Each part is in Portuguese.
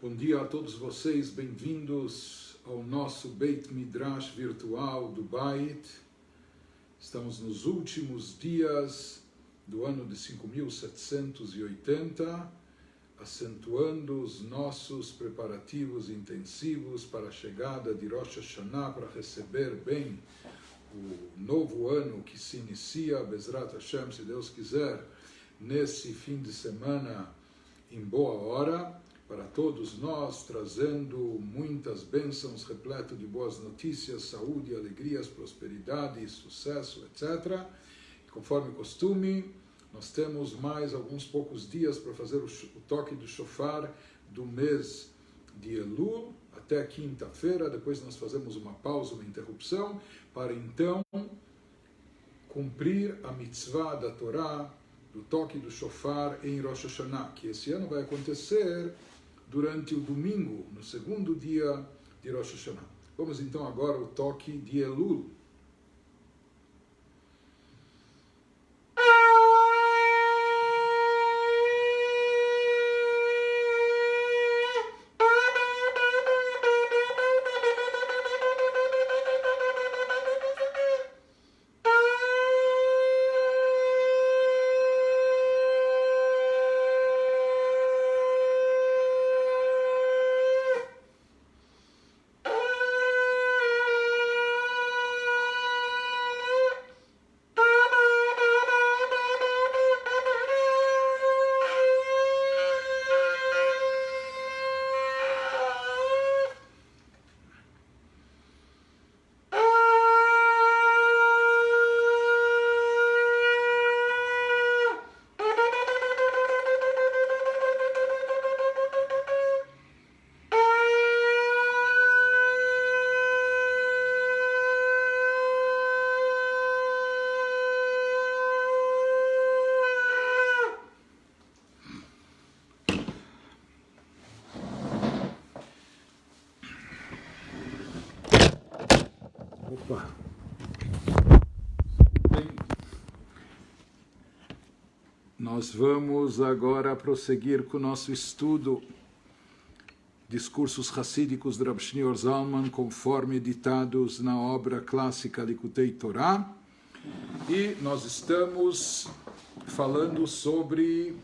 Bom dia a todos vocês, bem-vindos ao nosso Beit Midrash virtual do Beit. Estamos nos últimos dias do ano de 5780, acentuando os nossos preparativos intensivos para a chegada de Rosh Hashanah, para receber bem o novo ano que se inicia, Bezrat Hashem, se Deus quiser, nesse fim de semana em boa hora, para todos nós, trazendo muitas bênçãos, repleto de boas notícias, saúde, alegrias, prosperidade, sucesso, etc. E conforme costume, nós temos mais alguns poucos dias para fazer o toque do shofar do mês de Elul, até quinta-feira. Depois nós fazemos uma pausa, uma interrupção, para então cumprir a mitzvah da Torá, do toque do shofar em Rosh Hashanah, que esse ano vai acontecer durante o domingo, no segundo dia de Rosh Hashanah. Vamos então agora ao toque de Elul. Nós vamos agora prosseguir com o nosso estudo, discursos racídicos de Rav Shneur Zalman, conforme editados na obra clássica Likutei Torá. E nós estamos falando sobre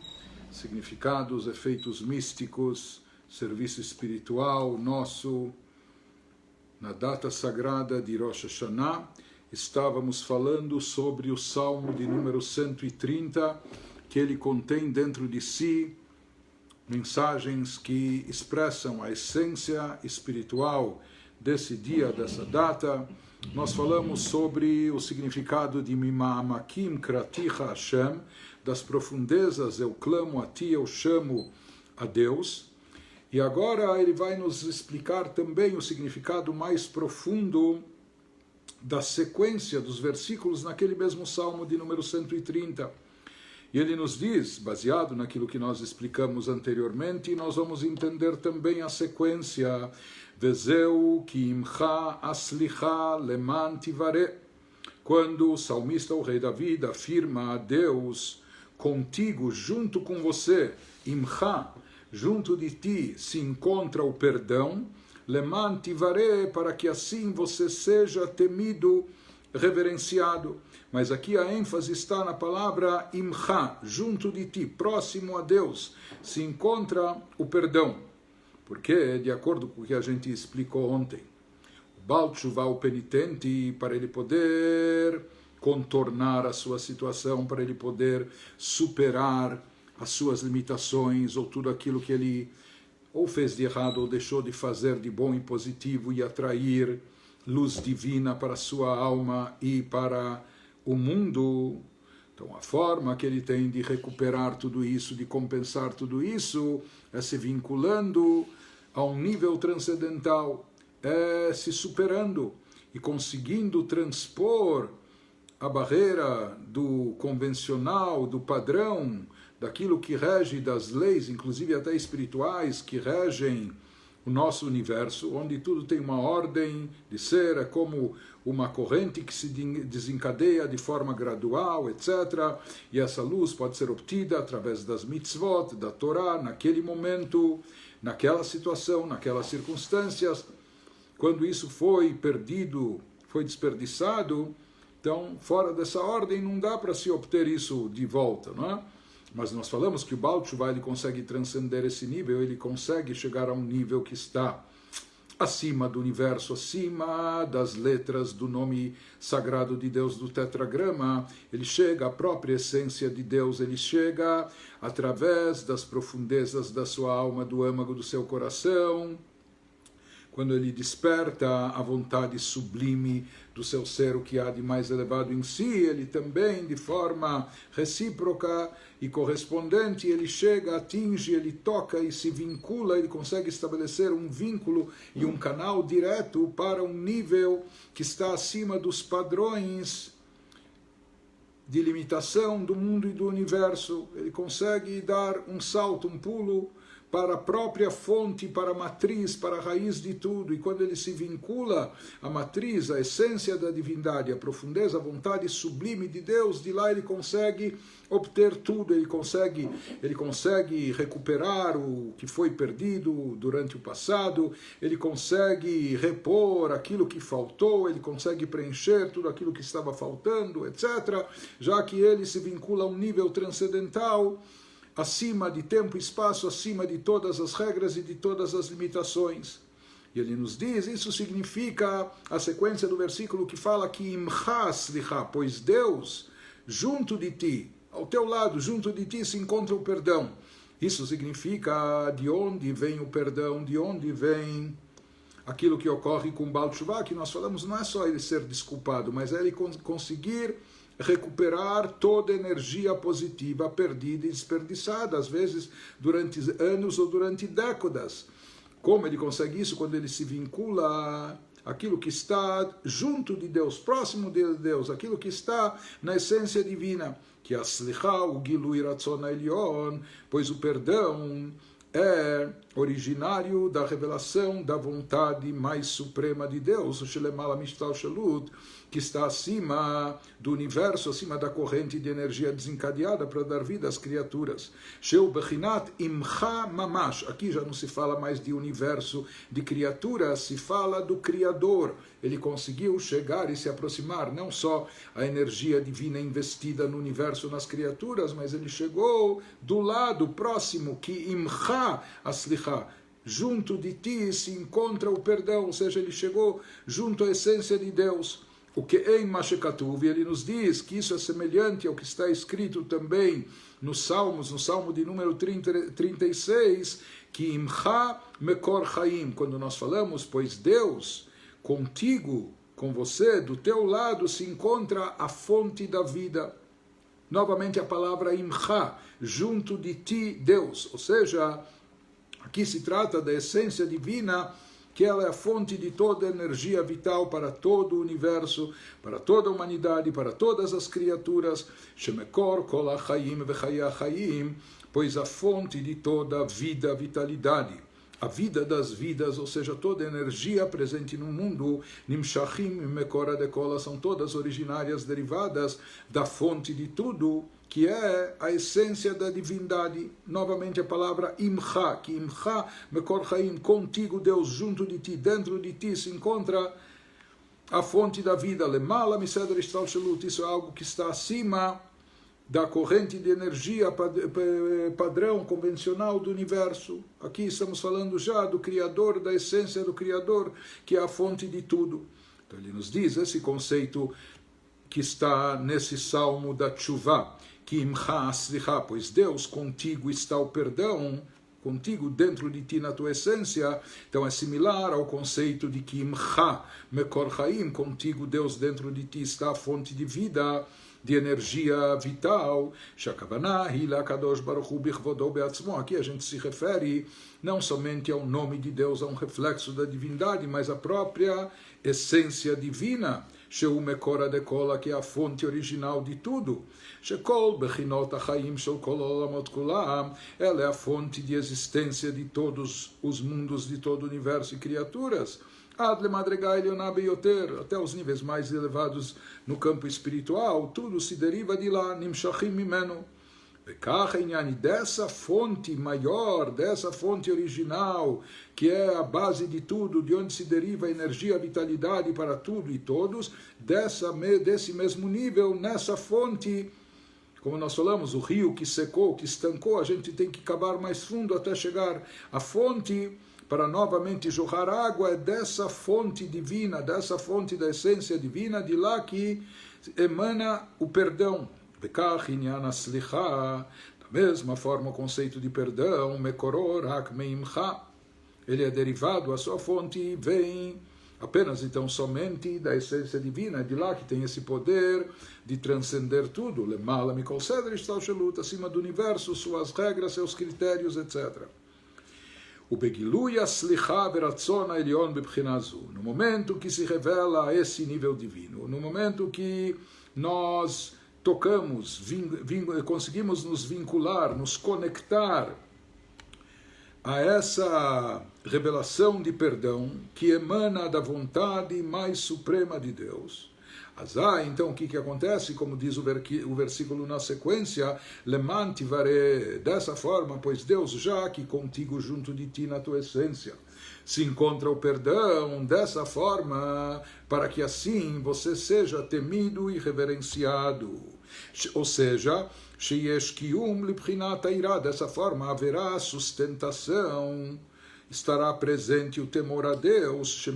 significados, efeitos místicos, serviço espiritual nosso na data sagrada de Rosh Hashanah. Estávamos falando sobre o Salmo de número 130, que ele contém dentro de si mensagens que expressam a essência espiritual desse dia, dessa data. Nós falamos sobre o significado de Mima'amakim Kraticha Hashem, das profundezas eu clamo a ti, eu chamo a Deus. E agora ele vai nos explicar também o significado mais profundo da sequência dos versículos naquele mesmo Salmo de número 130. E ele nos diz, baseado naquilo que nós explicamos anteriormente, e nós vamos entender também a sequência, Vezeu ki imcha aslicha leman tivare, quando o salmista, o rei David, afirma a Deus, contigo, junto com você, imcha, junto de ti se encontra o perdão, leman tivare, para que assim você seja temido, reverenciado. Mas aqui a ênfase está na palavra imcha, junto de ti, próximo a Deus, se encontra o perdão. Porque, de acordo com o que a gente explicou ontem, o Baal Teshuvah, o penitente, para ele poder contornar a sua situação, para ele poder superar as suas limitações, ou tudo aquilo que ele ou fez de errado, ou deixou de fazer de bom e positivo, e atrair luz divina para a sua alma e para o mundo. Então a forma que ele tem de recuperar tudo isso, de compensar tudo isso, é se vinculando a um nível transcendental, é se superando e conseguindo transpor a barreira do convencional, do padrão, daquilo que rege, das leis, inclusive até espirituais, que regem o nosso universo, onde tudo tem uma ordem de ser, é como uma corrente que se desencadeia de forma gradual, etc. E essa luz pode ser obtida através das mitzvot, da Torá, naquele momento, naquela situação, naquelas circunstâncias. Quando isso foi perdido, foi desperdiçado, então, fora dessa ordem, não dá para se obter isso de volta, não é? Mas nós falamos que o Baal Teshuvah, ele consegue transcender esse nível, ele consegue chegar a um nível que está acima do universo, acima das letras do nome sagrado de Deus do tetragrama. Ele chega à própria essência de Deus, ele chega através das profundezas da sua alma, do âmago do seu coração. Quando ele desperta a vontade sublime do seu ser, o que há de mais elevado em si, ele também, de forma recíproca e correspondente, ele chega, atinge, ele toca e se vincula, ele consegue estabelecer um vínculo e um canal direto para um nível que está acima dos padrões de limitação do mundo e do universo. Ele consegue dar um salto, um pulo, para a própria fonte, para a matriz, para a raiz de tudo. E quando ele se vincula à matriz, à essência da divindade, à profundeza, à vontade sublime de Deus, de lá ele consegue obter tudo, ele consegue recuperar o que foi perdido durante o passado, ele consegue repor aquilo que faltou, ele consegue preencher tudo aquilo que estava faltando, etc., já que ele se vincula a um nível transcendental, acima de tempo e espaço, acima de todas as regras e de todas as limitações. E ele nos diz, isso significa a sequência do versículo que fala que imcha slicha, pois Deus, junto de ti, ao teu lado, junto de ti se encontra o perdão. Isso significa de onde vem o perdão, de onde vem aquilo que ocorre com o Baal Teshuvah, que nós falamos, não é só ele ser desculpado, mas é ele conseguir recuperar toda a energia positiva perdida e desperdiçada, às vezes durante anos ou durante décadas. Como ele consegue isso? Quando ele se vincula àquilo que está junto de Deus, próximo de Deus, aquilo que está na essência divina, que é a Slicha, o Gilui Ratzon Elyon, pois o perdão é originário da revelação da vontade mais suprema de Deus, o Shelemala Mishtal Shalut, que está acima do universo, acima da corrente de energia desencadeada para dar vida às criaturas. Sheu Bechinat Imcha Mamash. Aqui já não se fala mais de universo, de criaturas, se fala do Criador. Ele conseguiu chegar e se aproximar, não só a energia divina investida no universo, nas criaturas, mas ele chegou do lado próximo, que Imcha Aslicha, junto de ti se encontra o perdão, ou seja, ele chegou junto à essência de Deus. O que é em Mashekatuv, ele nos diz que isso é semelhante ao que está escrito também nos Salmos, no Salmo de número 36, que Imcha Mekor Chaim, quando nós falamos, pois Deus, contigo, com você, do teu lado, se encontra a fonte da vida. Novamente a palavra Imcha, junto de ti, Deus, ou seja, aqui se trata da essência divina, que ela é a fonte de toda a energia vital para todo o universo, para toda a humanidade, para todas as criaturas, Shemekor kol hachayim vechayei hachayim, pois a fonte de toda a vida, a vitalidade, a vida das vidas, ou seja, toda a energia presente no mundo, Nimshachim mekor adekola, são todas originárias, derivadas da fonte de tudo, que é a essência da divindade. Novamente a palavra Imcha, que Imcha Mekor Chaim, contigo Deus, junto de ti, dentro de ti se encontra a fonte da vida. Lemala Miseder Ishtal Shalut, isso é algo que está acima da corrente de energia padrão convencional do universo. Aqui estamos falando já do Criador, da essência do Criador, que é a fonte de tudo. Então ele nos diz esse conceito que está nesse salmo da Teshuvah, que Imcha Aslicha, pois Deus, contigo está o perdão, contigo dentro de ti na tua essência. Então é similar ao conceito de que Imcha Mekor Chaim, contigo Deus dentro de ti está a fonte de vida, de energia vital. Shakavanah Hila Kadosh Baruch Hu Bichvodo Beatzmo. Aqui a gente se refere não somente ao nome de Deus, a um reflexo da divindade, mas à própria essência divina. Sheu Mekor Adekola, que é a fonte original de tudo. Shekol Bechinot Achaim Shel Kol Olamot Kulam, ela é a fonte de existência de todos os mundos, de todo o universo e criaturas. Ad lemadregai leoná beyoter, até os níveis mais elevados no campo espiritual, tudo se deriva de lá, Nimshachim mimenu. E dessa fonte maior, dessa fonte original, que é a base de tudo, de onde se deriva a energia, a vitalidade para tudo e todos, desse mesmo nível, nessa fonte, como nós falamos, o rio que secou, que estancou, a gente tem que cavar mais fundo até chegar à fonte, para novamente jorrar água, é dessa fonte divina, dessa fonte da essência divina, de lá que emana o perdão. Da mesma forma, o conceito de perdão, ele é derivado, a sua fonte vem apenas então somente da essência divina, de lá que tem esse poder de transcender tudo, acima do universo, suas regras, seus critérios, etc. No momento que se revela esse nível divino, no momento que nós tocamos, conseguimos nos vincular, nos conectar a essa revelação de perdão que emana da vontade mais suprema de Deus. Então o que acontece? Como diz o versículo na sequência, lemantivare, dessa forma, pois Deus já que contigo junto de ti na tua essência se encontra o perdão, dessa forma, para que assim você seja temido e reverenciado. Ou seja, dessa forma haverá sustentação, estará presente o temor a Deus,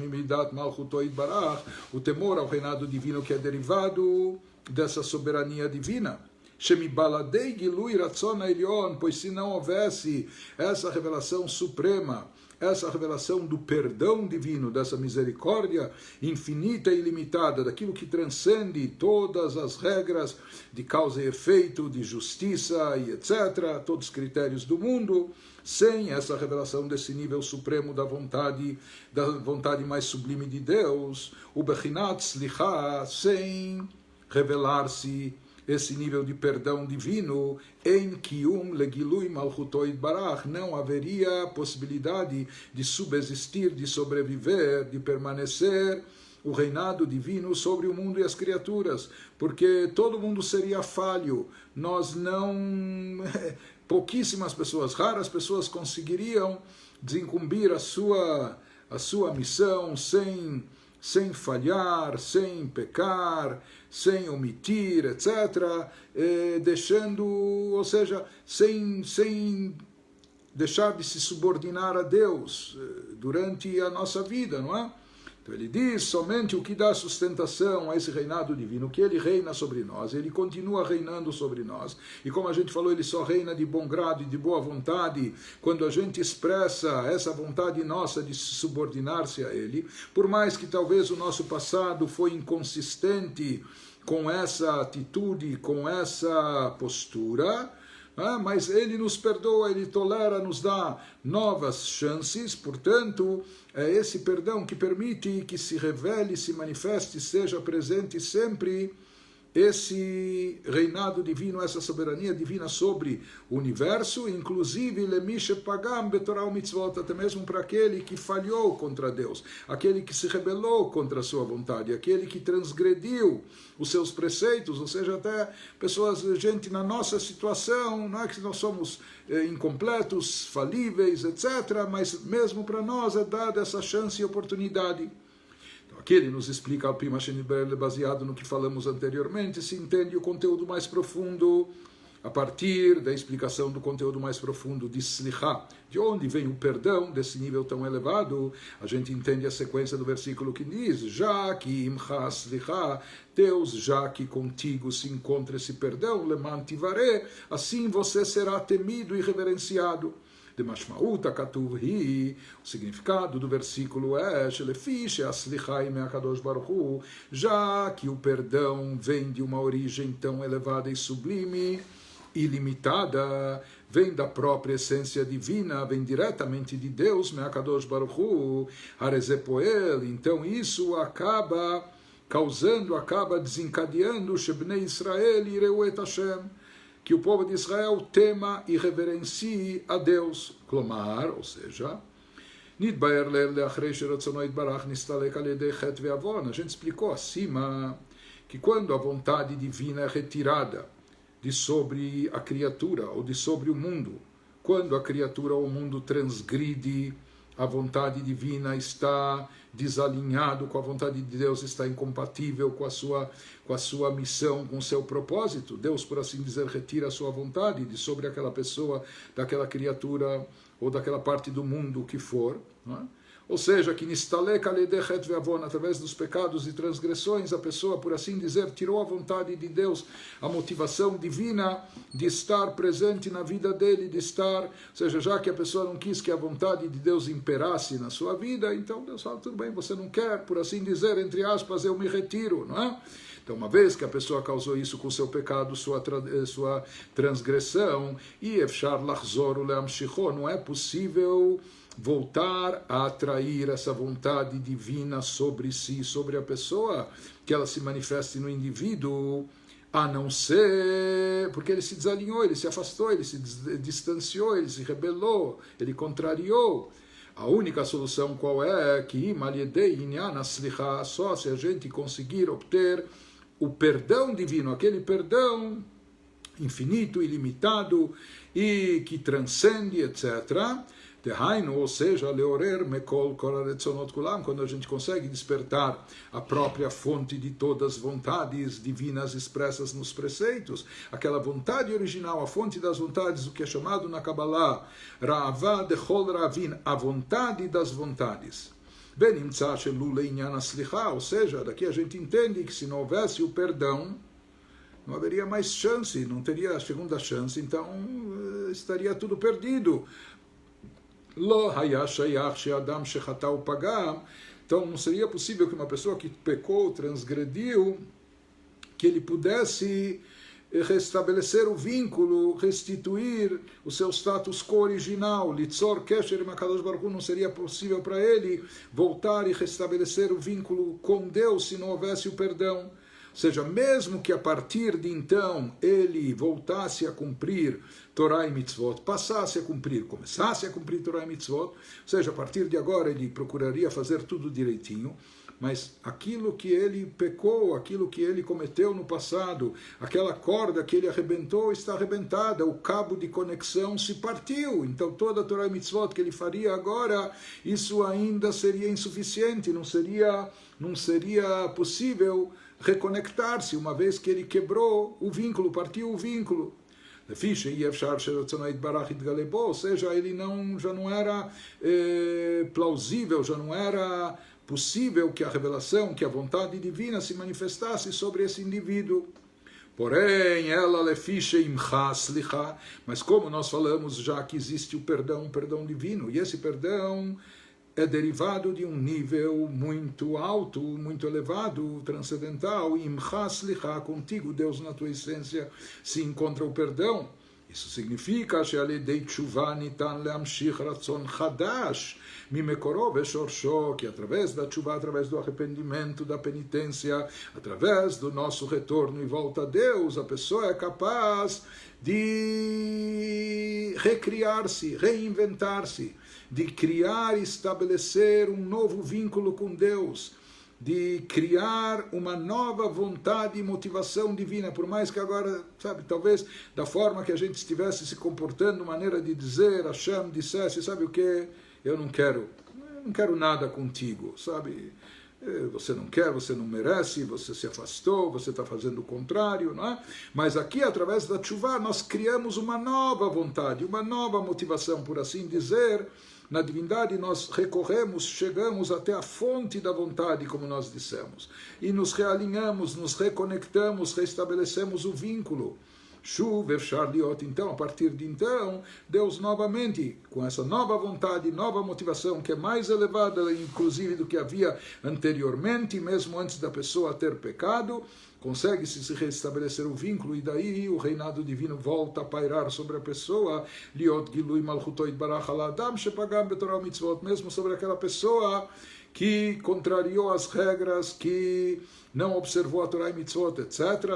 o temor ao reinado divino que é derivado dessa soberania divina. Pois se não houvesse essa revelação suprema, essa revelação do perdão divino, dessa misericórdia infinita e ilimitada, daquilo que transcende todas as regras de causa e efeito, de justiça e etc., todos os critérios do mundo, sem essa revelação desse nível supremo da vontade mais sublime de Deus, o Bechinat Slicha, sem revelar-se esse nível de perdão divino, em Kiyum Legilui Malchutoi Barach, não haveria possibilidade de subsistir, de sobreviver, de permanecer o reinado divino sobre o mundo e as criaturas, porque todo mundo seria falho, pouquíssimas pessoas, raras pessoas conseguiriam desincumbir a sua missão sem falhar, sem pecar, sem omitir, etc., sem deixar de se subordinar a Deus durante a nossa vida, não é? Então ele diz, somente o que dá sustentação a esse reinado divino, que ele reina sobre nós, ele continua reinando sobre nós, e como a gente falou, ele só reina de bom grado e de boa vontade, quando a gente expressa essa vontade nossa de se subordinar-se a ele, por mais que talvez o nosso passado foi inconsistente com essa atitude, com essa postura, mas ele nos perdoa, ele tolera, nos dá novas chances, portanto, é esse perdão que permite que se revele, se manifeste, seja presente sempre esse reinado divino, essa soberania divina sobre o universo, inclusive até mesmo para aquele que falhou contra Deus, aquele que se rebelou contra a sua vontade, aquele que transgrediu os seus preceitos, ou seja, até gente na nossa situação, não é que nós somos incompletos, falíveis, etc., mas mesmo para nós é dada essa chance e oportunidade. Aqui ele nos explica ao Prima Sheniber, baseado no que falamos anteriormente, se entende o conteúdo mais profundo a partir da explicação do conteúdo mais profundo de Slicha. De onde vem o perdão desse nível tão elevado? A gente entende a sequência do versículo que diz, já que imcha Slicha, Deus, já que contigo se encontra esse perdão, lemantivare, assim você será temido e reverenciado. De Mashmauta Katuv-hi, o significado do versículo é já que o perdão vem de uma origem tão elevada e sublime, ilimitada, vem da própria essência divina, vem diretamente de Deus, Me'akadosh Baruch Hu, Harezepoel, então isso acaba desencadeando Shebnei Israel Yireu et Hashem, que o povo de Israel tema e reverencie a Deus. Klomar, ou seja, a gente explicou acima que quando a vontade divina é retirada de sobre a criatura ou de sobre o mundo. Quando a criatura ou o mundo transgride a vontade divina, está desalinhado com a vontade de Deus, está incompatível com a sua missão, com o seu propósito, Deus, por assim dizer, retira a sua vontade de sobre aquela pessoa, daquela criatura ou daquela parte do mundo que for, não é? Ou seja, que através dos pecados e transgressões, a pessoa, por assim dizer, tirou a vontade de Deus, a motivação divina de estar presente na vida dele, de estar, ou seja, já que a pessoa não quis que a vontade de Deus imperasse na sua vida, então Deus fala, tudo bem, você não quer, por assim dizer, entre aspas, eu me retiro, não é? Então, uma vez que a pessoa causou isso com seu pecado, sua transgressão, e efshar lachzor uleamshicho, não é possível voltar a atrair essa vontade divina sobre si, sobre a pessoa, que ela se manifeste no indivíduo, a não ser porque ele se desalinhou, ele se afastou, ele se distanciou, ele se rebelou, ele contrariou. A única solução qual é? Que só se a gente conseguir obter o perdão divino, aquele perdão infinito, ilimitado e que transcende, etc., ou seja, leorer mekol kol haretzonot kulam, quando a gente consegue despertar a própria fonte de todas as vontades divinas expressas nos preceitos, aquela vontade original, a fonte das vontades, o que é chamado na Kabbalah, Ra'ava dechol ravin, a vontade das vontades. Ou seja, daqui a gente entende que se não houvesse o perdão, não haveria mais chance, não teria a segunda chance, então estaria tudo perdido. Então não seria possível que uma pessoa que pecou, transgrediu, que ele pudesse restabelecer o vínculo, restituir o seu status quo original. Litzor kesher makadosh baruch hu, não seria possível para ele voltar e restabelecer o vínculo com Deus se não houvesse o perdão. Ou seja, mesmo que a partir de então ele voltasse a cumprir Torá e Mitzvot, passasse a cumprir, começasse a cumprir Torá e Mitzvot, ou seja, a partir de agora ele procuraria fazer tudo direitinho, mas aquilo que ele pecou, aquilo que ele cometeu no passado, aquela corda que ele arrebentou está arrebentada, o cabo de conexão se partiu, então toda a Torá e Mitzvot que ele faria agora, isso ainda seria insuficiente, não seria possível reconectar-se, uma vez que ele quebrou o vínculo, partiu o vínculo. Ou seja, ele já não era plausível, já não era possível que a revelação, que a vontade divina se manifestasse sobre esse indivíduo. Porém, mas como nós falamos já que existe o perdão divino, e esse perdão é derivado de um nível muito alto, muito elevado, transcendental, contigo, Deus, na tua essência, se encontra o perdão. Isso significa que através da tshuva, através do arrependimento, da penitência, através do nosso retorno e volta a Deus, a pessoa é capaz de recriar-se, reinventar-se, de criar e estabelecer um novo vínculo com Deus, de criar uma nova vontade e motivação divina, por mais que agora, sabe, talvez da forma que a gente estivesse se comportando, maneira de dizer, Hashem dissesse, sabe o que? Eu não quero nada contigo, sabe? Você não quer, você não merece, você se afastou, você está fazendo o contrário, não é? Mas aqui, através da tshuva, nós criamos uma nova vontade, uma nova motivação, por assim dizer. Na divindade nós recorremos, chegamos até a fonte da vontade, como nós dissemos, e nos realinhamos, nos reconectamos, restabelecemos o vínculo. Então, a partir de então, Deus novamente, com essa nova vontade, nova motivação, que é mais elevada, inclusive, do que havia anteriormente, mesmo antes da pessoa ter pecado, consegue-se restabelecer o vínculo, e daí o reinado divino volta a pairar sobre a pessoa, mesmo sobre aquela pessoa que contrariou as regras, que não observou a Torá e Mitzvot, etc.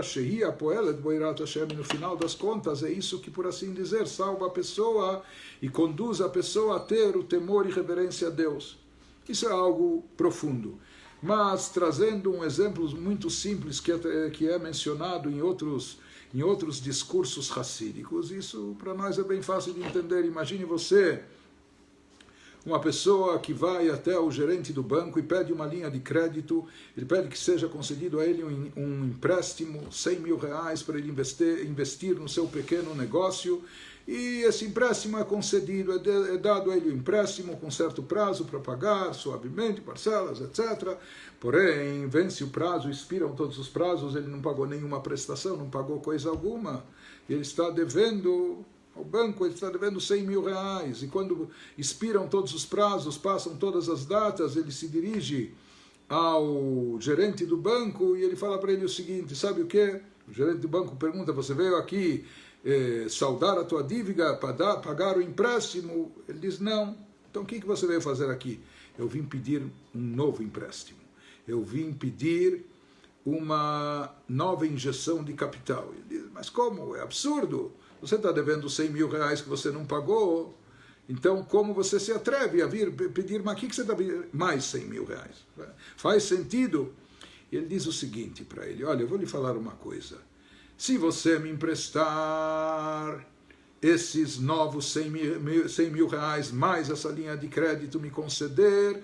No final das contas, é isso que, por assim dizer, salva a pessoa e conduz a pessoa a ter o temor e reverência a Deus. Isso é algo profundo. mas trazendo um exemplo muito simples que é mencionado em outros discursos racídicos. Isso para nós é bem fácil de entender. Imagine você, uma pessoa que vai até o gerente do banco e pede uma linha de crédito, ele pede que seja concedido a ele um empréstimo, 100 mil reais, para ele investir no seu pequeno negócio, e esse empréstimo é concedido, é dado a ele o empréstimo com certo prazo para pagar, suavemente, parcelas, etc. Porém, vence o prazo, expiram todos os prazos, ele não pagou nenhuma prestação, não pagou coisa alguma, ele está devendo ao banco, ele está devendo 100 mil reais, e quando expiram todos os prazos, passam todas as datas, ele se dirige ao gerente do banco e ele fala para ele o seguinte: sabe o que? O gerente do banco pergunta: você veio aqui saldar a tua dívida, pagar o empréstimo? Ele diz: não. Então o que você veio fazer aqui? Eu vim pedir um novo empréstimo, eu vim pedir uma nova injeção de capital. Ele diz: mas como? É absurdo. Você está devendo 100 mil reais que você não pagou, então como você se atreve a vir pedir, mas o que você está pedindo? Mais 100 mil reais. Faz sentido? Ele diz o seguinte para ele: olha, eu vou lhe falar uma coisa. Se você me emprestar esses novos 100 mil reais, mais essa linha de crédito me conceder,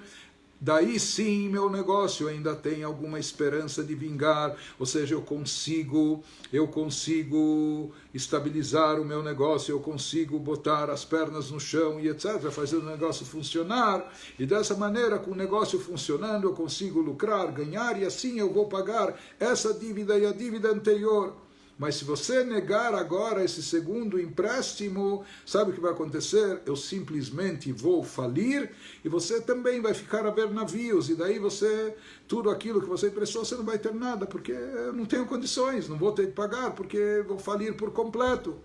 daí sim meu negócio ainda tem alguma esperança de vingar, ou seja, eu consigo estabilizar o meu negócio, eu consigo botar as pernas no chão e etc, fazer o negócio funcionar, e dessa maneira, com o negócio funcionando, eu consigo lucrar, ganhar, e assim eu vou pagar essa dívida e a dívida anterior. Mas se você negar agora esse segundo empréstimo, sabe o que vai acontecer? Eu simplesmente vou falir e você também vai ficar a ver navios. E daí tudo aquilo que você emprestou, você não vai ter nada, porque eu não tenho condições, não vou ter de pagar, porque vou falir por completo.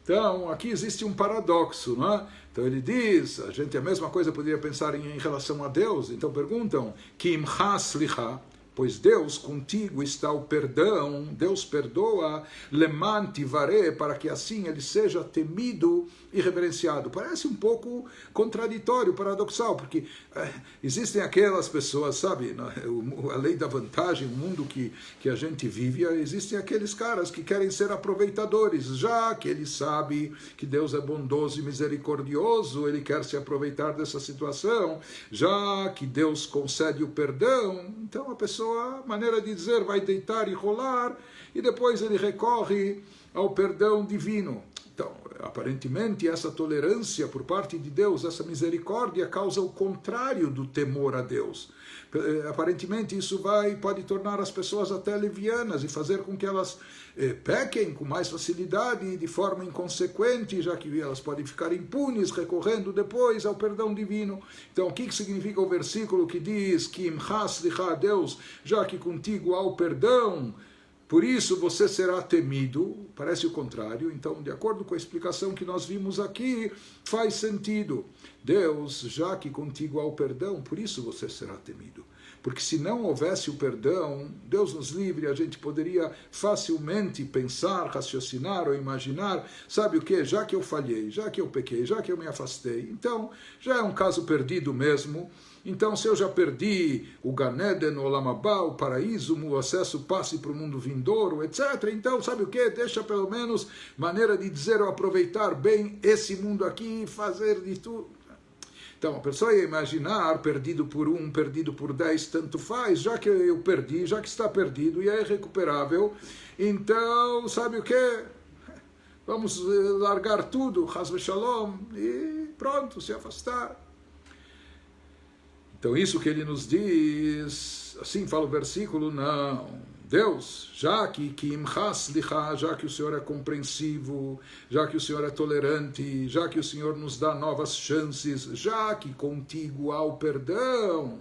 Então, aqui existe um paradoxo, não é? Então ele diz, a mesma coisa poderia pensar em relação a Deus. Então perguntam, Kim ha-slicha, pois Deus contigo está o perdão, Deus perdoa, leman tivare, para que assim ele seja temido e reverenciado. Parece um pouco contraditório, paradoxal, porque existem aquelas pessoas, sabe, a lei da vantagem, o mundo que a gente vive, existem aqueles caras que querem ser aproveitadores, já que ele sabe que Deus é bondoso e misericordioso, ele quer se aproveitar dessa situação, já que Deus concede o perdão, então a pessoa, maneira de dizer, vai deitar e rolar, e depois ele recorre ao perdão divino. Então, aparentemente, essa tolerância por parte de Deus, essa misericórdia, causa o contrário do temor a Deus. Aparentemente, isso pode tornar as pessoas até levianas e fazer com que elas pequem com mais facilidade e de forma inconsequente, já que elas podem ficar impunes, recorrendo depois ao perdão divino. Então, o que significa o versículo que diz que Deus, já que contigo há o perdão, por isso você será temido? Parece o contrário. Então, de acordo com a explicação que nós vimos aqui, faz sentido. Deus, já que contigo há o perdão, por isso você será temido. Porque se não houvesse o perdão, Deus nos livre, a gente poderia facilmente pensar, raciocinar ou imaginar, sabe o que? Já que eu falhei, já que eu pequei, já que eu me afastei, então já é um caso perdido mesmo. Então, se eu já perdi o Gan Eden, o Olam Haba, o paraíso, o acesso passe para o mundo vindouro, etc., então, sabe o que? Deixa pelo menos, maneira de dizer, eu aproveitar bem esse mundo aqui e fazer de tudo. Então, a pessoa ia imaginar, perdido por 1, perdido por 10, tanto faz, já que eu perdi, já que está perdido e é irrecuperável, então, sabe o que? Vamos largar tudo, Chas v'Shalom, e pronto, se afastar. Então, isso que ele nos diz, assim fala o versículo, não. Deus, já que o Senhor é compreensivo, já que o Senhor é tolerante, já que o Senhor nos dá novas chances, já que contigo há o perdão,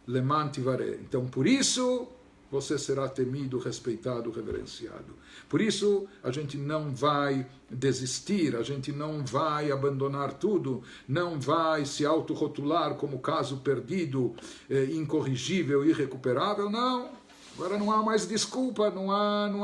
leman tivare. Então, por isso, você será temido, respeitado, reverenciado. Por isso, a gente não vai desistir, a gente não vai abandonar tudo, não vai se autorrotular como caso perdido, incorrigível, irrecuperável, não. Agora não há mais desculpa, não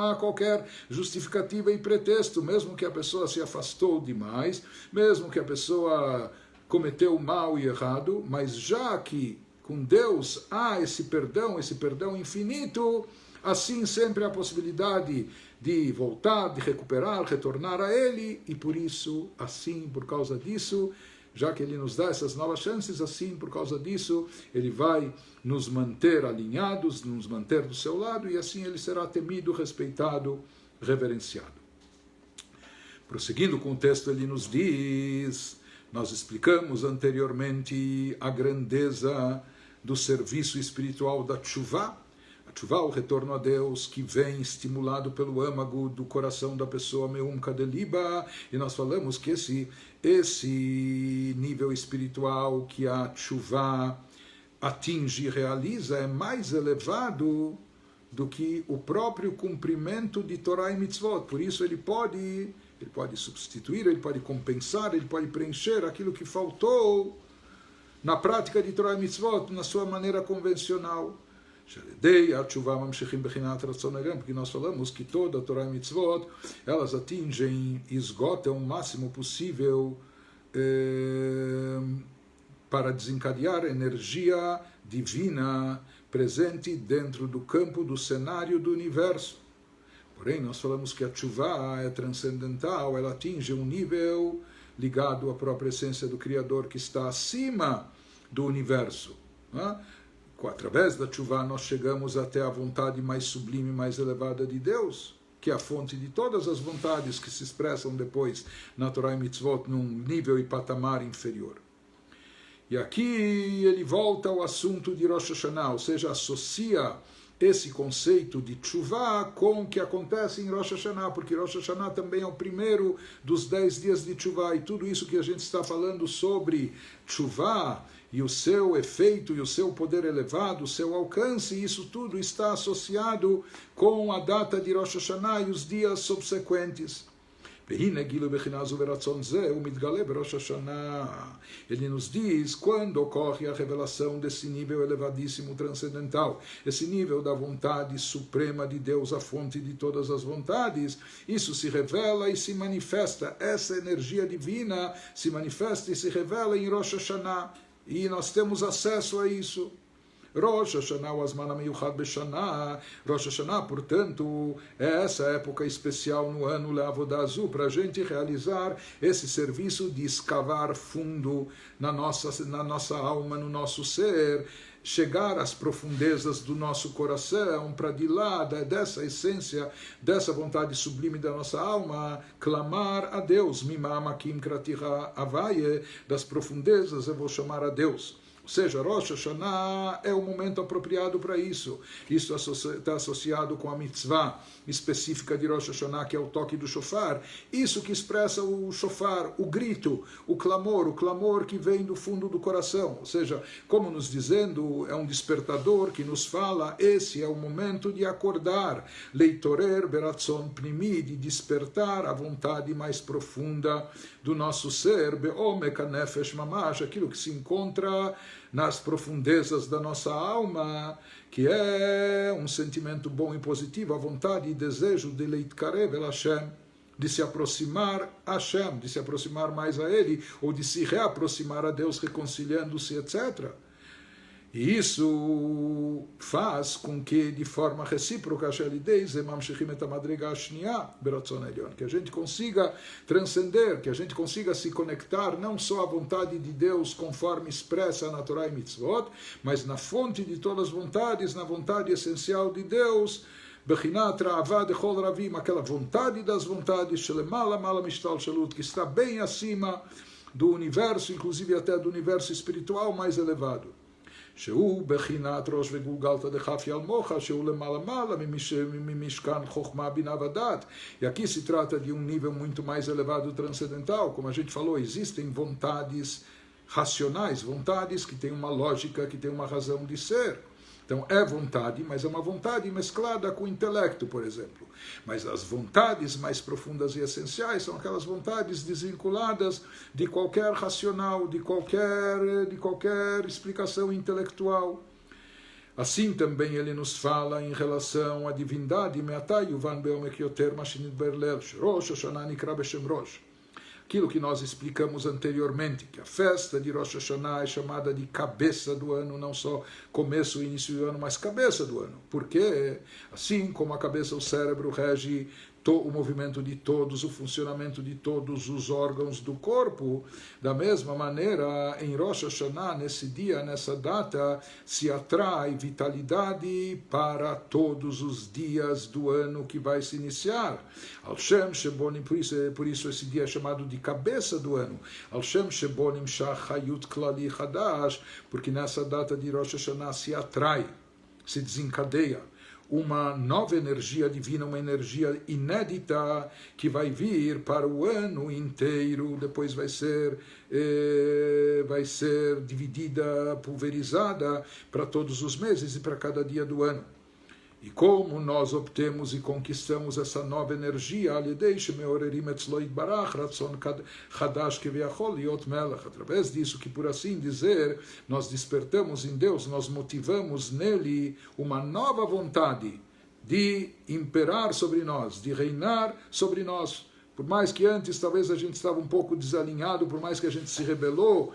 há qualquer justificativa e pretexto, mesmo que a pessoa se afastou demais, mesmo que a pessoa cometeu mal e errado, mas já que com Deus há esse perdão infinito, assim sempre há a possibilidade de voltar, de recuperar, retornar a Ele, e por isso, assim, por causa disso, já que Ele nos dá essas novas chances, assim, por causa disso, Ele vai nos manter alinhados, nos manter do seu lado, e assim Ele será temido, respeitado, reverenciado. Prosseguindo com o texto, Ele nos diz, nós explicamos anteriormente a grandeza do serviço espiritual da Teshuvah. A Teshuvah, o retorno a Deus, que vem estimulado pelo âmago do coração da pessoa, Meum Kadeliba, e nós falamos que esse nível espiritual que a Teshuvah atinge e realiza é mais elevado do que o próprio cumprimento de Torá e Mitzvot. Por isso ele pode substituir, ele pode compensar, ele pode preencher aquilo que faltou na prática de Torá e Mitzvot, na sua maneira convencional. Porque nós falamos que toda a Torá e Mitzvot, elas atingem e esgotam o máximo possível para desencadear a energia divina presente dentro do campo, do cenário do universo. Porém, nós falamos que a Teshuvah é transcendental, ela atinge um nível ligado à própria essência do Criador que está acima do universo. Através da Teshuvah nós chegamos até a vontade mais sublime, mais elevada de Deus, que é a fonte de todas as vontades que se expressam depois na Torá e Mitzvot num nível e patamar inferior. E aqui ele volta ao assunto de Rosh Hashanah, ou seja, associa esse conceito de Teshuvah com o que acontece em Rosh Hashanah, porque Rosh Hashanah também é o primeiro dos 10 dias de Teshuvah, e tudo isso que a gente está falando sobre Teshuvah e o seu efeito e o seu poder elevado, o seu alcance, isso tudo está associado com a data de Rosh Hashanah e os dias subsequentes. Ele nos diz quando ocorre a revelação desse nível elevadíssimo transcendental, esse nível da vontade suprema de Deus, a fonte de todas as vontades. Isso se revela e se manifesta, essa energia divina se manifesta e se revela em Rosh Hashanah, e nós temos acesso a isso. Rosh Hashanah, o Azman HaMiyuchad Beshanah. Rosh Hashanah, portanto, é essa época especial no ano Le'avodah Azul, para a gente realizar esse serviço de escavar fundo na nossa alma, no nosso ser, chegar às profundezas do nosso coração, para de lá dessa essência, dessa vontade sublime da nossa alma, clamar a Deus, Mimamakim Kratiha Avaye, das profundezas eu vou chamar a Deus. Ou seja, Rosh Hashanah é o momento apropriado para isso. Isso está associado com a mitzvah específica de Rosh Hashanah, que é o toque do shofar. Isso que expressa o shofar, o grito, o clamor que vem do fundo do coração. Ou seja, como nos dizendo, é um despertador que nos fala, esse é o momento de acordar. Leitorer beratzon pnimi, de despertar a vontade mais profunda do nosso ser. Be'omek hanefesh mamash, aquilo que se encontra nas profundezas da nossa alma, que é um sentimento bom e positivo, a vontade e desejo de leitkarev el Hashem, de se aproximar a Hashem, de se aproximar mais a Ele, ou de se reaproximar a Deus, reconciliando-se, etc. E isso faz com que, de forma recíproca, que a gente consiga transcender, que a gente consiga se conectar não só à vontade de Deus conforme expressa na Torá e Mitzvot, mas na fonte de todas as vontades, na vontade essencial de Deus, aquela vontade das vontades, que está bem acima do universo, inclusive até do universo espiritual mais elevado. שהוא בחינת ראש וגולגלת דחפי על מוחה, שהוא למעלה ממשכן חוכמה, בינה ודעת. E aqui se trata de um nível muito mais elevado, transcendental. Como a gente falou, existem vontades racionais, vontades que têm uma lógica, que têm uma razão de ser. Então é vontade, mas é uma vontade mesclada com o intelecto, por exemplo. Mas as vontades mais profundas e essenciais são aquelas vontades desvinculadas de qualquer racional, de qualquer explicação intelectual. Assim também ele nos fala em relação à divindade. aquilo que nós explicamos anteriormente, que a festa de Rosh Hashanah é chamada de cabeça do ano, não só começo e início do ano, mas cabeça do ano. Porque, assim como a cabeça, o cérebro rege o movimento de todos, o funcionamento de todos os órgãos do corpo, da mesma maneira, em Rosh Hashanah, nesse dia, nessa data, se atrai vitalidade para todos os dias do ano que vai se iniciar. Al-Shem Shebonim, por isso esse dia é chamado de cabeça do ano. Al-Shem Shebonim Shachayut Klali Hadash, porque nessa data de Rosh Hashanah se atrai, se desencadeia uma nova energia divina, uma energia inédita que vai vir para o ano inteiro, depois vai ser dividida, pulverizada para todos os meses e para cada dia do ano. E como nós obtemos e conquistamos essa nova energia, através disso que, por assim dizer, nós despertamos em Deus, nós motivamos nele uma nova vontade de imperar sobre nós, de reinar sobre nós. Por mais que antes talvez a gente estava um pouco desalinhado, por mais que a gente se rebelou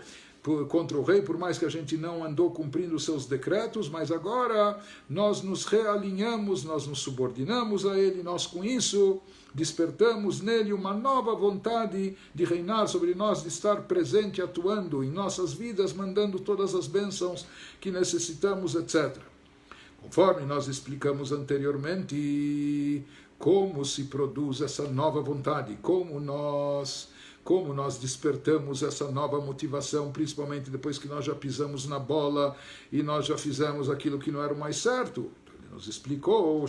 contra o rei, por mais que a gente não andou cumprindo os seus decretos, mas agora nós nos realinhamos, nós nos subordinamos a ele, nós com isso despertamos nele uma nova vontade de reinar sobre nós, de estar presente, atuando em nossas vidas, mandando todas as bênçãos que necessitamos, etc. Conforme nós explicamos anteriormente, como se produz essa nova vontade, como nós despertamos essa nova motivação, principalmente depois que nós já pisamos na bola e nós já fizemos aquilo que não era o mais certo. Então, ele nos explicou,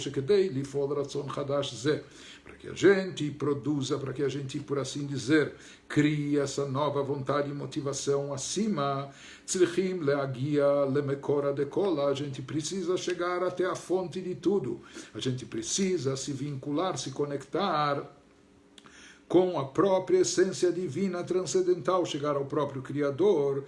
para que a gente produza, para que a gente, por assim dizer, crie essa nova vontade e motivação acima. A gente precisa chegar até a fonte de tudo. A gente precisa se vincular, se conectar com a própria essência divina transcendental, chegar ao próprio Criador,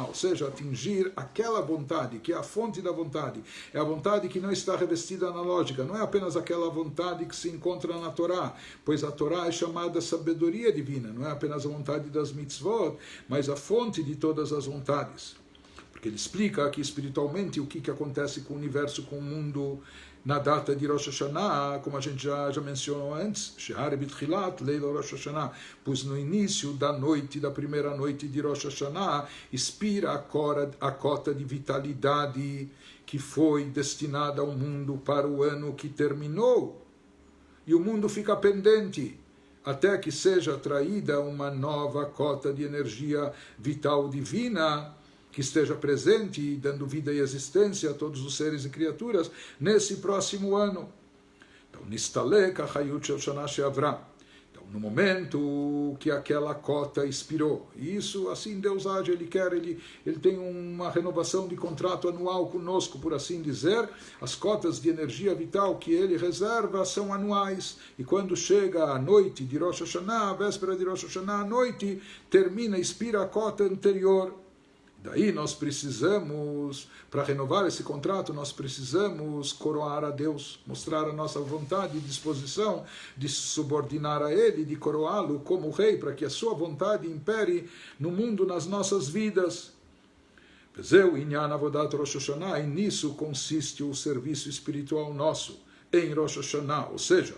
ou seja, atingir aquela vontade, que é a fonte da vontade, é a vontade que não está revestida na lógica, não é apenas aquela vontade que se encontra na Torá, pois a Torá é chamada sabedoria divina, não é apenas a vontade das mitzvot, mas a fonte de todas as vontades. Porque ele explica aqui espiritualmente o que acontece com o universo, com o mundo, na data de Rosh Hashanah, como a gente já mencionou antes, pois no início da noite, da primeira noite de Rosh Hashanah, expira a cota de vitalidade que foi destinada ao mundo para o ano que terminou. E o mundo fica pendente até que seja atraída uma nova cota de energia vital divina, que esteja presente e dando vida e existência a todos os seres e criaturas nesse próximo ano. Então, no momento que aquela cota expirou, e isso, assim Deus age, Ele quer, ele tem uma renovação de contrato anual conosco, por assim dizer. As cotas de energia vital que Ele reserva são anuais, e quando chega a noite de Rosh Hashanah, a véspera de Rosh Hashanah, a noite, expira a cota anterior. Daí nós precisamos, para renovar esse contrato, nós precisamos coroar a Deus, mostrar a nossa vontade e disposição de se subordinar a Ele, de coroá-lo como Rei, para que a sua vontade impere no mundo, nas nossas vidas. E nisso consiste o serviço espiritual nosso em Rosh Hashanah, ou seja,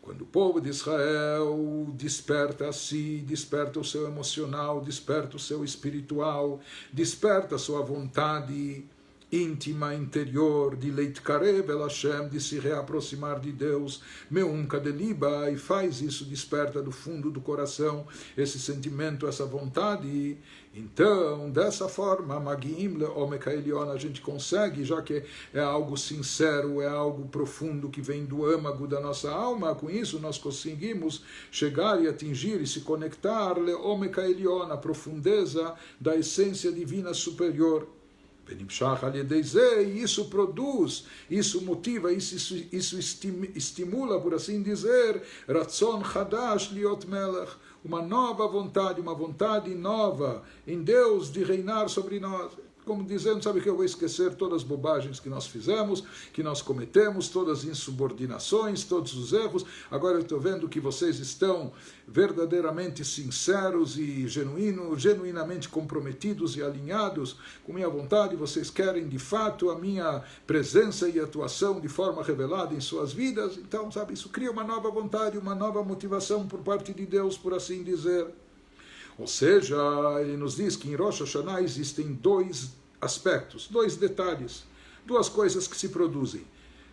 quando o povo de Israel desperta a si, desperta o seu emocional, desperta o seu espiritual, desperta a sua vontade íntima, interior, de leitkarev el Hashem, de se reaproximar de Deus, meunka deliba, e faz isso, desperta do fundo do coração esse sentimento, essa vontade. Então, dessa forma, Magiim le'omek ha'elyon, a gente consegue, já que é algo sincero, é algo profundo que vem do âmago da nossa alma, com isso nós conseguimos chegar e atingir e se conectar le'omek ha'elyon, a profundeza da essência divina superior. E isso produz, isso motiva, isso estimula, por assim dizer, Ratzon Chadash Liot Melech, uma nova vontade, uma vontade nova em Deus de reinar sobre nós. como dizendo, sabe que eu vou esquecer todas as bobagens que nós fizemos, que nós cometemos, todas as insubordinações, todos os erros. Agora eu estou vendo que vocês estão verdadeiramente sinceros e genuinamente comprometidos e alinhados com minha vontade. Vocês querem, de fato, a minha presença e atuação de forma revelada em suas vidas. Então, sabe, isso cria uma nova vontade, uma nova motivação por parte de Deus, por assim dizer. Ou seja, ele nos diz que em Rosh Hashanah existem dois aspectos, dois detalhes, duas coisas que se produzem.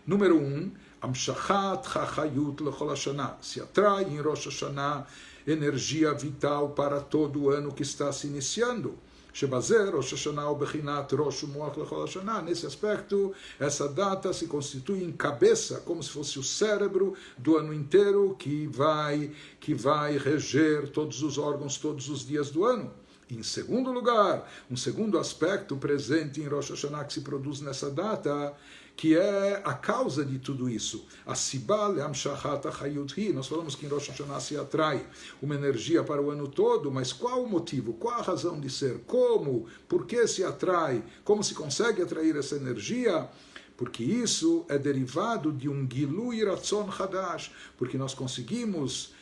Número um, Amshachat Chachayut Lechol Hashanah. Se atrai em Rosh Hashanah energia vital para todo o ano que está se iniciando. Shebazer Rosh Hashanah Bechinat Rosh Moach Lechol Hashanah. Nesse aspecto, essa data se constitui em cabeça, como se fosse o cérebro do ano inteiro que vai reger todos os órgãos todos os dias do ano. Em segundo lugar, um segundo aspecto presente em Rosh Hashanah que se produz nessa data, que é a causa de tudo isso. A Sibal Amshachat Achayut Hi. Nós falamos que em Rosh Hashanah se atrai uma energia para o ano todo, mas qual o motivo? Qual a razão de ser? Como? Por que se atrai? Como se consegue atrair essa energia? Porque isso é derivado de um Gilui Ratzon Hadash, porque nós conseguimos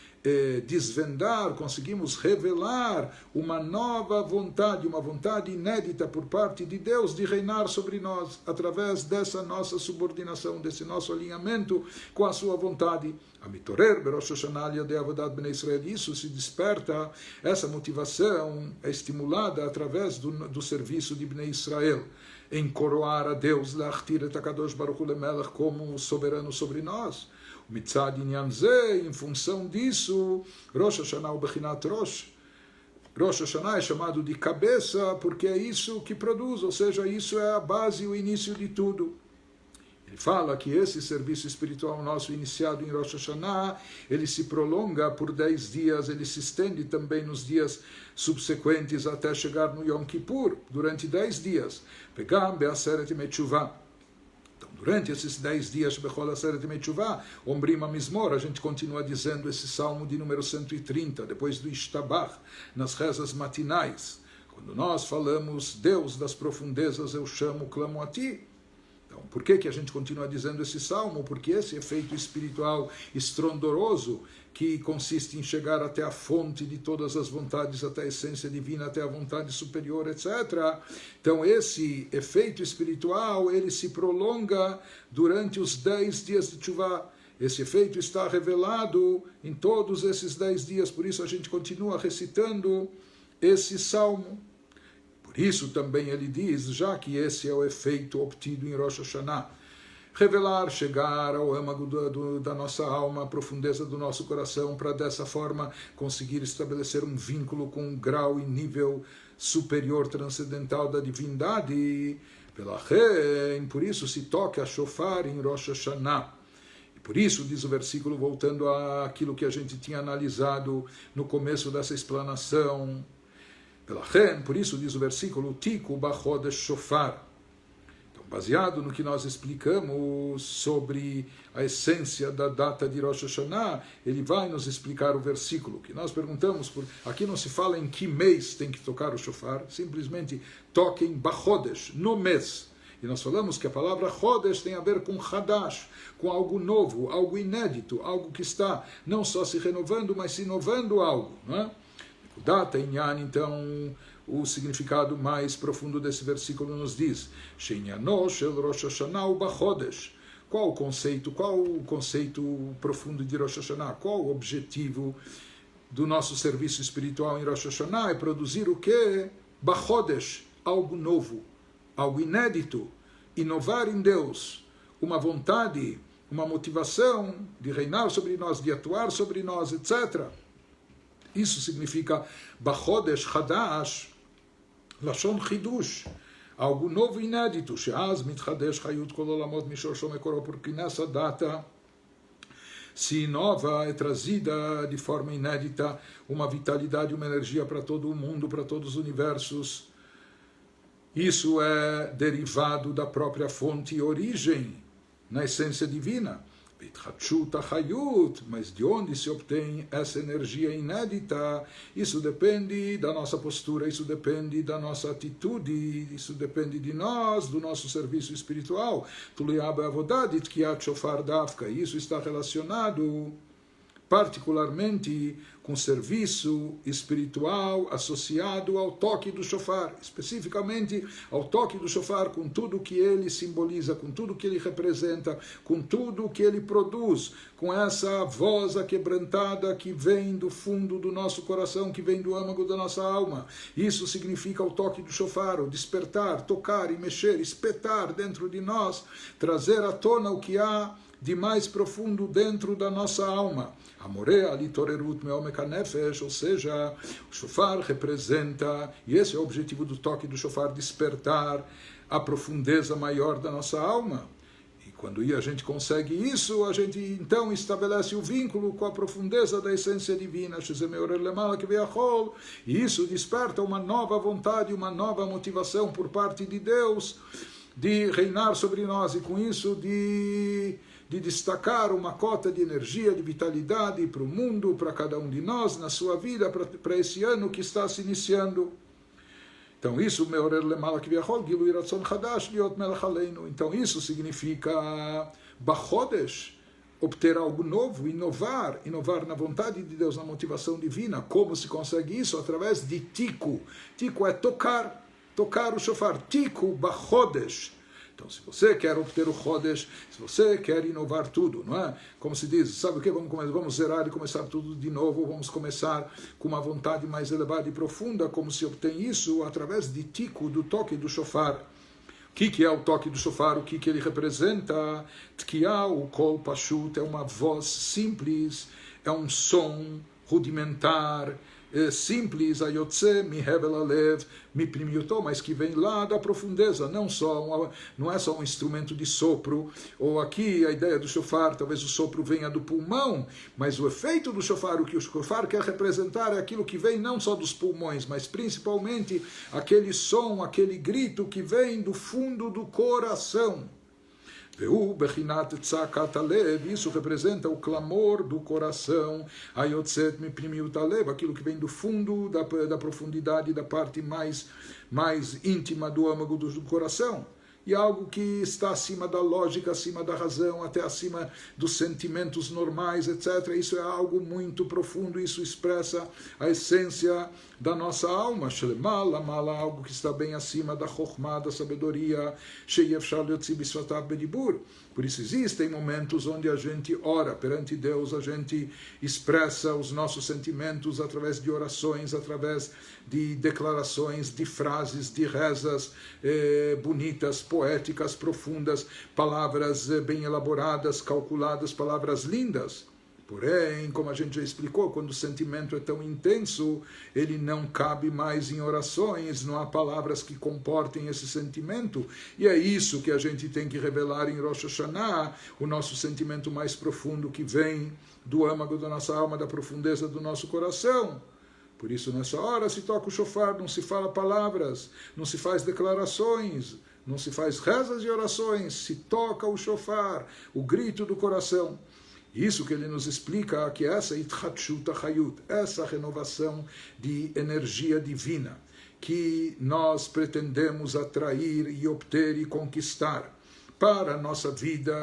desvendar, conseguimos revelar uma nova vontade, uma vontade inédita por parte de Deus de reinar sobre nós, através dessa nossa subordinação, desse nosso alinhamento com a sua vontade. Amitorer, Berosh Hashanah, de Avodat Bnei Israel, isso se desperta, essa motivação é estimulada através do serviço de Bnei Israel, em coroar a Deus, Lachtir et HaKadosh Baruch Hu Lemelech, como soberano sobre nós. Mitzad Inyan Zeh, em função disso, Rosh Hashanah o Bechinat Rosh. Rosh Hashanah é chamado de cabeça porque é isso que produz, ou seja, isso é a base e o início de tudo. Ele fala que esse serviço espiritual nosso iniciado em Rosh Hashanah, ele se prolonga por 10 dias, ele se estende também nos dias subsequentes até chegar no Yom Kippur, durante 10 dias. Pegam Be'aseret Mechuvah. Durante esses 10 dias, Ombrim Amizmor, a gente continua dizendo esse salmo de número 130, depois do Ishtabach, nas rezas matinais. Quando nós falamos, Deus das profundezas, eu chamo, clamo a ti. Então, por que a gente continua dizendo esse salmo? Porque esse efeito espiritual estrondoroso, que consiste em chegar até a fonte de todas as vontades, até a essência divina, até a vontade superior, etc. Então, esse efeito espiritual, ele se prolonga durante os 10 dias de Teshuvah. Esse efeito está revelado em todos esses 10 dias, por isso a gente continua recitando esse salmo. Por isso também ele diz, já que esse é o efeito obtido em Rosh Hashanah, revelar, chegar ao âmago da nossa alma, a profundeza do nosso coração, para dessa forma conseguir estabelecer um vínculo com um grau e nível superior, transcendental da divindade. Pela Ren, por isso se toca a shofar em Rosh Hashanah. E por isso, diz o versículo, voltando àquilo que a gente tinha analisado no começo dessa explanação, pela Ren, por isso diz o versículo, Tiku Bachodesh Shofar. Baseado no que nós explicamos sobre a essência da data de Rosh Hashanah, ele vai nos explicar o versículo que nós perguntamos. Aqui não se fala em que mês tem que tocar o shofar, simplesmente toquem Bachodesh, no mês. E nós falamos que a palavra Chodesh tem a ver com Hadash, com algo novo, algo inédito, algo que está não só se renovando, mas se inovando algo. Não é? Data Inyan, então, o significado mais profundo desse versículo nos diz: Shenyano shel Rosh Hashanah u'bachodesh. Qual o conceito profundo de Rosh Hashanah? Qual o objetivo do nosso serviço espiritual em Rosh Hashanah? É produzir o quê? Bachodesh, algo novo, algo inédito, inovar em Deus, uma vontade, uma motivação de reinar sobre nós, de atuar sobre nós, etc. Isso significa Bachodesh Hadash, Lashon Chidush, algo novo e inédito. Sheaz mitchadesh chayut kol olamot mishor shel mekoro, porque nessa data se inova, é trazida de forma inédita uma vitalidade, uma energia para todo o mundo, para todos os universos. Isso é derivado da própria fonte e origem, na essência divina. Mas de onde se obtém essa energia inédita? Isso depende da nossa postura, isso depende da nossa atitude, isso depende de nós, do nosso serviço espiritual. Isso está relacionado particularmente com serviço espiritual associado ao toque do shofar, especificamente ao toque do shofar, com tudo que ele simboliza, com tudo que ele representa, com tudo que ele produz, com essa voz aquebrantada que vem do fundo do nosso coração, que vem do âmago da nossa alma. Isso significa o toque do shofar, o despertar, tocar e mexer, espetar dentro de nós, trazer à tona o que há de mais profundo dentro da nossa alma. Amorea litorerut me'omek hanefesh, ou seja, o shofar representa, e esse é o objetivo do toque do shofar, despertar a profundeza maior da nossa alma. E quando a gente consegue isso, a gente então estabelece o vínculo com a profundeza da essência divina, e isso desperta uma nova vontade, uma nova motivação por parte de Deus de reinar sobre nós, e com isso de destacar uma cota de energia, de vitalidade para o mundo, para cada um de nós, na sua vida, para esse ano que está se iniciando. Então isso, então isso significa Bachodesh, obter algo novo, inovar na vontade de Deus, na motivação divina. Como se consegue isso? Através de Tiku. Tiku é tocar o shofar. Tiku Bachodesh. Então, se você quer obter o Chodesh, se você quer inovar tudo, não é? Como se diz, sabe o que? Vamos zerar e começar tudo de novo, vamos começar com uma vontade mais elevada e profunda. Como se obtém isso? Através de Tiku, do toque do shofar. O que é o toque do shofar? O que ele representa? Tkiá, o Kol Pashut, é uma voz simples, é um som rudimentar, simples, ayotze mi hevel alev mi primiuto, mas que vem lá da profundeza, não é só um instrumento de sopro, ou aqui a ideia do shofar, talvez o sopro venha do pulmão, mas o efeito do shofar, o que o shofar quer representar é aquilo que vem não só dos pulmões, mas principalmente aquele som, aquele grito que vem do fundo do coração. Isso representa o clamor do coração, aquilo que vem do fundo, da profundidade, da parte mais íntima do âmago do coração. E algo que está acima da lógica, acima da razão, até acima dos sentimentos normais, etc. Isso é algo muito profundo, isso expressa a essência da nossa alma, algo que está bem acima da chokhmah, da sabedoria, por isso existem momentos onde a gente ora perante Deus, a gente expressa os nossos sentimentos através de orações, através de declarações, de frases, de rezas bonitas, poéticas, profundas, palavras bem elaboradas, calculadas, palavras lindas. Porém, como a gente já explicou, quando o sentimento é tão intenso, ele não cabe mais em orações, não há palavras que comportem esse sentimento, e é isso que a gente tem que revelar em Rosh Hashanah, o nosso sentimento mais profundo que vem do âmago da nossa alma, da profundeza do nosso coração. Por isso, nessa hora se toca o shofar, não se fala palavras, não se faz declarações, não se faz rezas e orações, se toca o shofar, o grito do coração. Isso que ele nos explica, que essa itchatshut hachayut, essa renovação de energia divina, que nós pretendemos atrair e obter e conquistar para a nossa vida,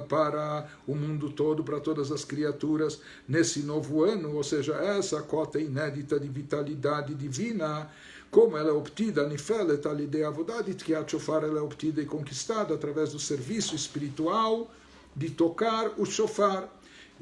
para o mundo todo, para todas as criaturas, nesse novo ano, ou seja, essa cota inédita de vitalidade divina, como ela é obtida, nifelet al-idei avodah de tkiat shofar, ela é obtida e conquistada através do serviço espiritual de tocar o shofar.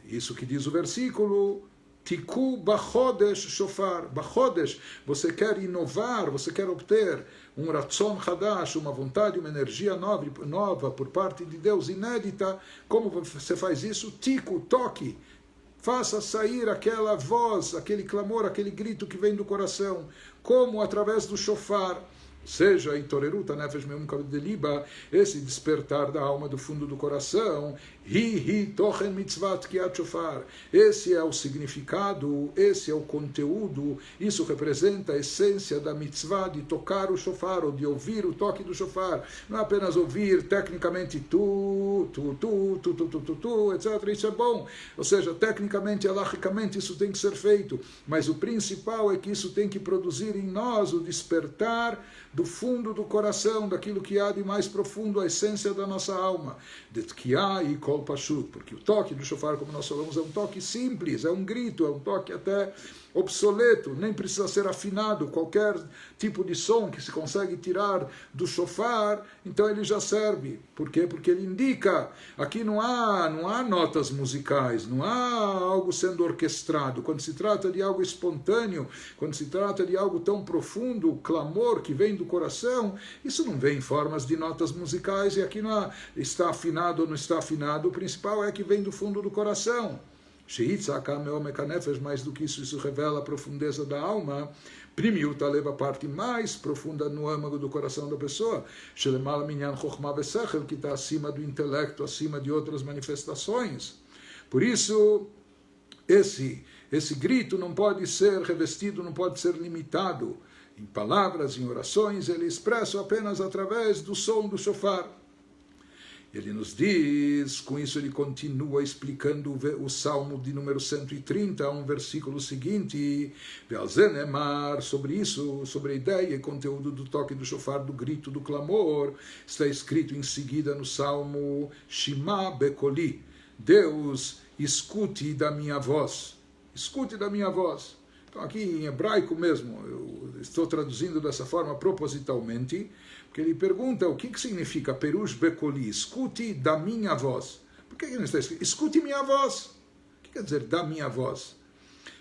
Isso que diz o versículo, Tiku Bachodesh Shofar. Bachodesh, você quer inovar, você quer obter um Ratzon Hadash, uma vontade, uma energia nova por parte de Deus, inédita. Como você faz isso? Tiku, toque. Faça sair aquela voz, aquele clamor, aquele grito que vem do coração. Como através do shofar. seja, Itoreruta Nefesh Me'umka Deliba, esse despertar da alma do fundo do coração, Hi Tochen Mitzvat Kiat Shofar, esse é o significado, esse é o conteúdo, isso representa a essência da mitzvah de tocar o shofar, ou de ouvir o toque do shofar, não é apenas ouvir tecnicamente tu, etc. Isso é bom, ou seja, tecnicamente, halachicamente, isso tem que ser feito, mas o principal é que isso tem que produzir em nós o despertar do fundo do coração, daquilo que há de mais profundo, a essência da nossa alma, de Tkiá e Kol Pashut, porque o toque do shofar, como nós falamos, é um toque simples, é um grito, é um toque até obsoleto, nem precisa ser afinado, qualquer tipo de som que se consegue tirar do shofar, então ele já serve. Por quê? Porque ele indica, aqui não há notas musicais, não há algo sendo orquestrado. Quando se trata de algo espontâneo, quando se trata de algo tão profundo, o clamor que vem do coração, isso não vem em formas de notas musicais, e aqui não está afinado ou não está afinado, o principal é que vem do fundo do coração. Mais do que isso revela a profundeza da alma. Primiuta leva a parte mais profunda no âmago do coração da pessoa, que está acima do intelecto, acima de outras manifestações. Por isso, esse grito não pode ser revestido, não pode ser limitado em palavras, em orações, ele é expresso apenas através do som do shofar. Ele nos diz, com isso ele continua explicando o Salmo de número 130, um versículo seguinte, sobre isso, sobre a ideia e conteúdo do toque do shofar, do grito, do clamor, está escrito em seguida no Salmo Shema Bekoli, Deus, escute da minha voz, escute da minha voz. Então aqui em hebraico mesmo, eu estou traduzindo dessa forma propositalmente, porque ele pergunta o que significa Perush Bekoli, escute da minha voz. Por que não está escrito? Escute minha voz. O que quer dizer da minha voz?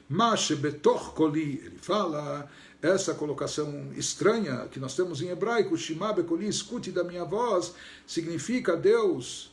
Mashe Betoch Koli, ele fala, essa colocação estranha que nós temos em hebraico, Shema Bekoli, escute da minha voz, significa Deus,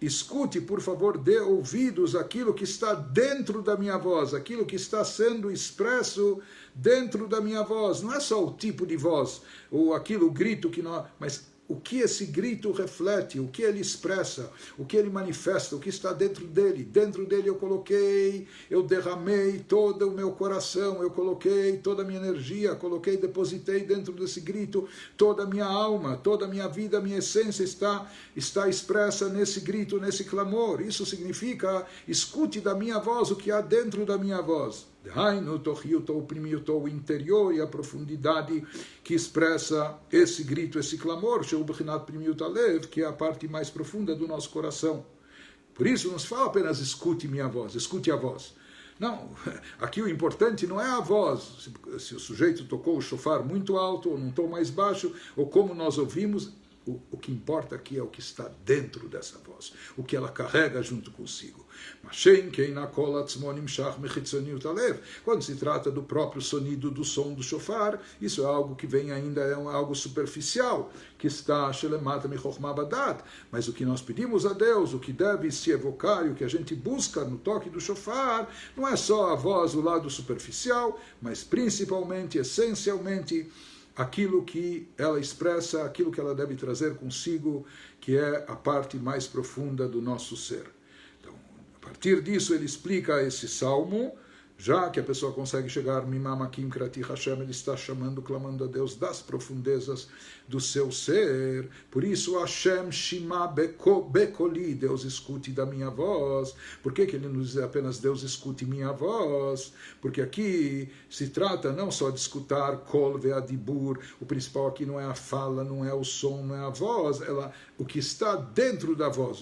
escute, por favor, dê ouvidos àquilo que está dentro da minha voz, aquilo que está sendo expresso dentro da minha voz. Não é só o tipo de voz, ou aquilo, o grito que nós... Mas o que esse grito reflete, o que ele expressa, o que ele manifesta, o que está dentro dele. Dentro dele eu derramei todo o meu coração, eu coloquei toda a minha energia, depositei dentro desse grito toda a minha alma, toda a minha vida, a minha essência está expressa nesse grito, nesse clamor. Isso significa, escute da minha voz o que há dentro da minha voz. O interior e a profundidade que expressa esse grito, esse clamor, que é a parte mais profunda do nosso coração. Por isso, não se fala apenas escute minha voz, escute a voz. Não, aqui o importante não é a voz, se o sujeito tocou o shofar muito alto ou num tom mais baixo, ou como nós ouvimos. O que importa aqui é o que está dentro dessa voz, o que ela carrega junto consigo. Quando se trata do próprio sonido do som do shofar, isso é algo que vem ainda, é algo superficial, que está mas o que nós pedimos a Deus, o que deve se evocar e o que a gente busca no toque do shofar, não é só a voz, o lado superficial, mas principalmente, essencialmente, aquilo que ela expressa, aquilo que ela deve trazer consigo, que é a parte mais profunda do nosso ser. Então, a partir disso, ele explica esse salmo, já que a pessoa consegue chegar, Mimamakim Krati Hashem, ele está chamando, clamando a Deus das profundezas do seu ser. Por isso, Hashem Shema Bekoli, Deus escute da minha voz. Por que ele nos diz apenas Deus escute minha voz? Porque aqui se trata não só de escutar Kol Ve'adibur, o principal aqui não é a fala, não é o som, não é a voz, o que está dentro da voz,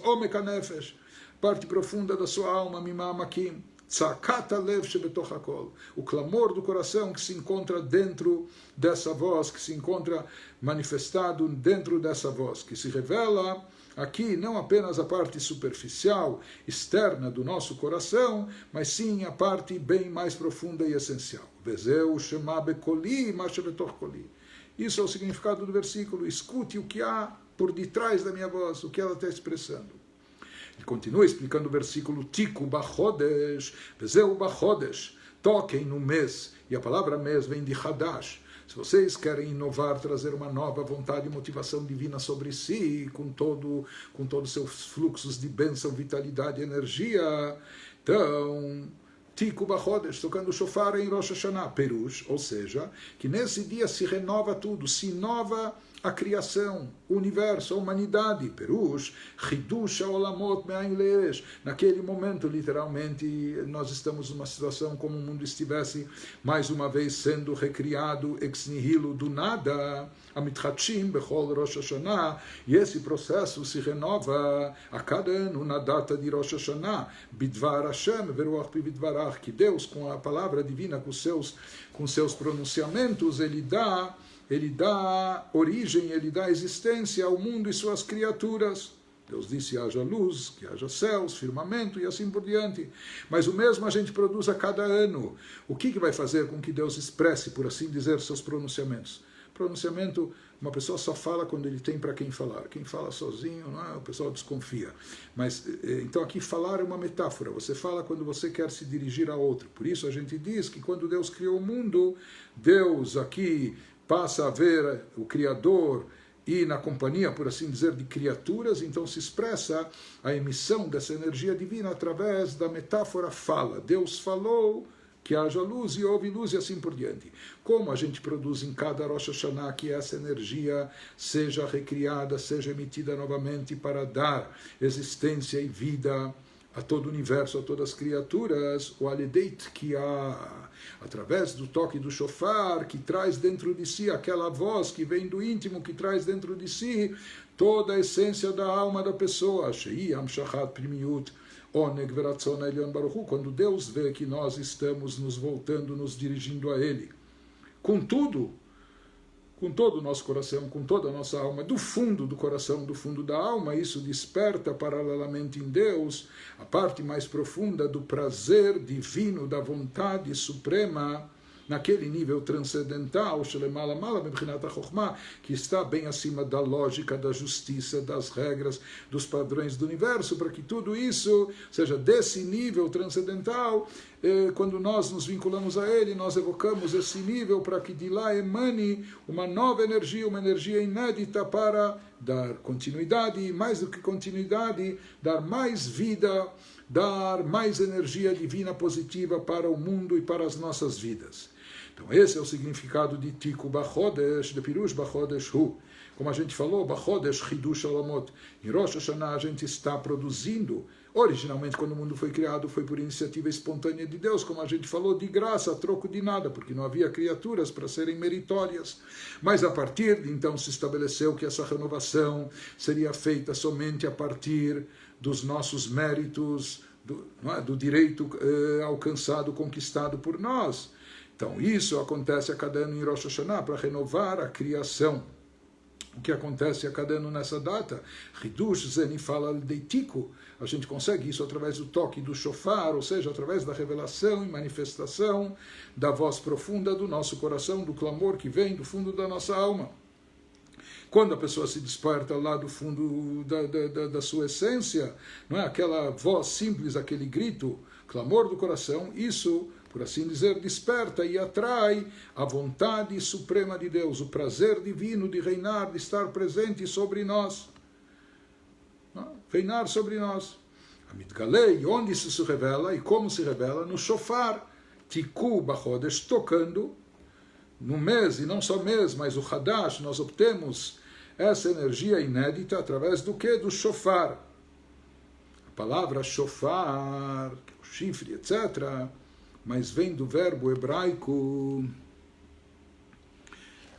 Omeka Nefesh, parte profunda da sua alma, Mimamakim. O clamor do coração que se encontra dentro dessa voz, que se encontra manifestado dentro dessa voz, que se revela aqui não apenas a parte superficial, externa do nosso coração, mas sim a parte bem mais profunda e essencial. Isso é o significado do versículo. Escute o que há por detrás da minha voz, o que ela está expressando. Ele continua explicando o versículo Tiku Bachodesh, Vezeu Bachodesh, toquem no mês, e a palavra mês vem de Hadash, Se vocês querem inovar, trazer uma nova vontade e motivação divina sobre si, com todos os seus fluxos de bênção, vitalidade e energia, então, Tiku Bachodesh, tocando o shofar em Rosh Hashanah, Perush, ou seja, que nesse dia se renova tudo, se inova a criação, o universo, a humanidade. Perush, Hidush Olamot Me'ain Le'esh. Naquele momento, literalmente, nós estamos numa situação como o mundo estivesse mais uma vez sendo recriado ex nihilo do nada, Amitchachim Bechol Rosh Hashanah, e esse processo se renova a cada ano na data de Rosh Hashanah, Bidvar Hashem, Veruach Bidvarach, que Deus, com a palavra divina, com seus pronunciamentos, ele dá origem, ele dá existência ao mundo e suas criaturas. Deus disse, haja luz, que haja céus, firmamento e assim por diante. Mas o mesmo a gente produz a cada ano. O que vai fazer com que Deus expresse, por assim dizer, seus pronunciamentos? Pronunciamento, uma pessoa só fala quando ele tem para quem falar. Quem fala sozinho, não é? O pessoal desconfia. Mas, então aqui falar é uma metáfora. Você fala quando você quer se dirigir a outro. Por isso a gente diz que quando Deus criou o mundo, Deus aqui passa a ver o Criador e na companhia, por assim dizer, de criaturas, então se expressa a emissão dessa energia divina através da metáfora fala. Deus falou que haja luz e houve luz e assim por diante. Como a gente produz em cada Rosh Hashanah que essa energia seja recriada, seja emitida novamente para dar existência e vida a todo o universo, a todas as criaturas, o Aledeit que há através do toque do shofar, que traz dentro de si aquela voz que vem do íntimo, que traz dentro de si toda a essência da alma da pessoa. Quando Deus vê que nós estamos nos voltando, nos dirigindo a Ele, com todo o nosso coração, com toda a nossa alma, do fundo do coração, do fundo da alma, isso desperta paralelamente em Deus a parte mais profunda do prazer divino, da vontade suprema, naquele nível transcendental, que está bem acima da lógica, da justiça, das regras, dos padrões do universo, para que tudo isso seja desse nível transcendental. Quando nós nos vinculamos a ele, nós evocamos esse nível para que de lá emane uma nova energia, uma energia inédita para dar continuidade, e mais do que continuidade, dar mais vida, dar mais energia divina positiva para o mundo e para as nossas vidas. Então esse é o significado de Tiku Bachodesh, de Pirush Bachodesh Hu. Como a gente falou, Bachodesh Hidush Olamot. Em Rosh Hashanah a gente está produzindo. Originalmente, quando o mundo foi criado, foi por iniciativa espontânea de Deus, como a gente falou, de graça, a troco de nada, porque não havia criaturas para serem meritórias. Mas a partir de então se estabeleceu que essa renovação seria feita somente a partir dos nossos méritos, do direito alcançado, conquistado por nós. Então isso acontece a cada ano em Rosh Hashanah para renovar a criação. O que acontece a cada ano nessa data? Hidush Zeni fala de Tiku. A gente consegue isso através do toque do shofar, ou seja, através da revelação e manifestação da voz profunda do nosso coração, do clamor que vem do fundo da nossa alma. Quando a pessoa se desperta lá do fundo da sua essência, não é aquela voz simples, aquele grito, clamor do coração, isso, por assim dizer, desperta e atrai a vontade suprema de Deus, o prazer divino de reinar, de estar presente sobre nós. Reinar sobre nós. A Mitgalei, onde isso se revela e como se revela? No shofar, Tiku Bachodesh, tocando no mês, e não só mês, mas o Hadash, nós obtemos essa energia inédita através do que? Do shofar. A palavra shofar, o chifre, etc., mas vem do verbo hebraico.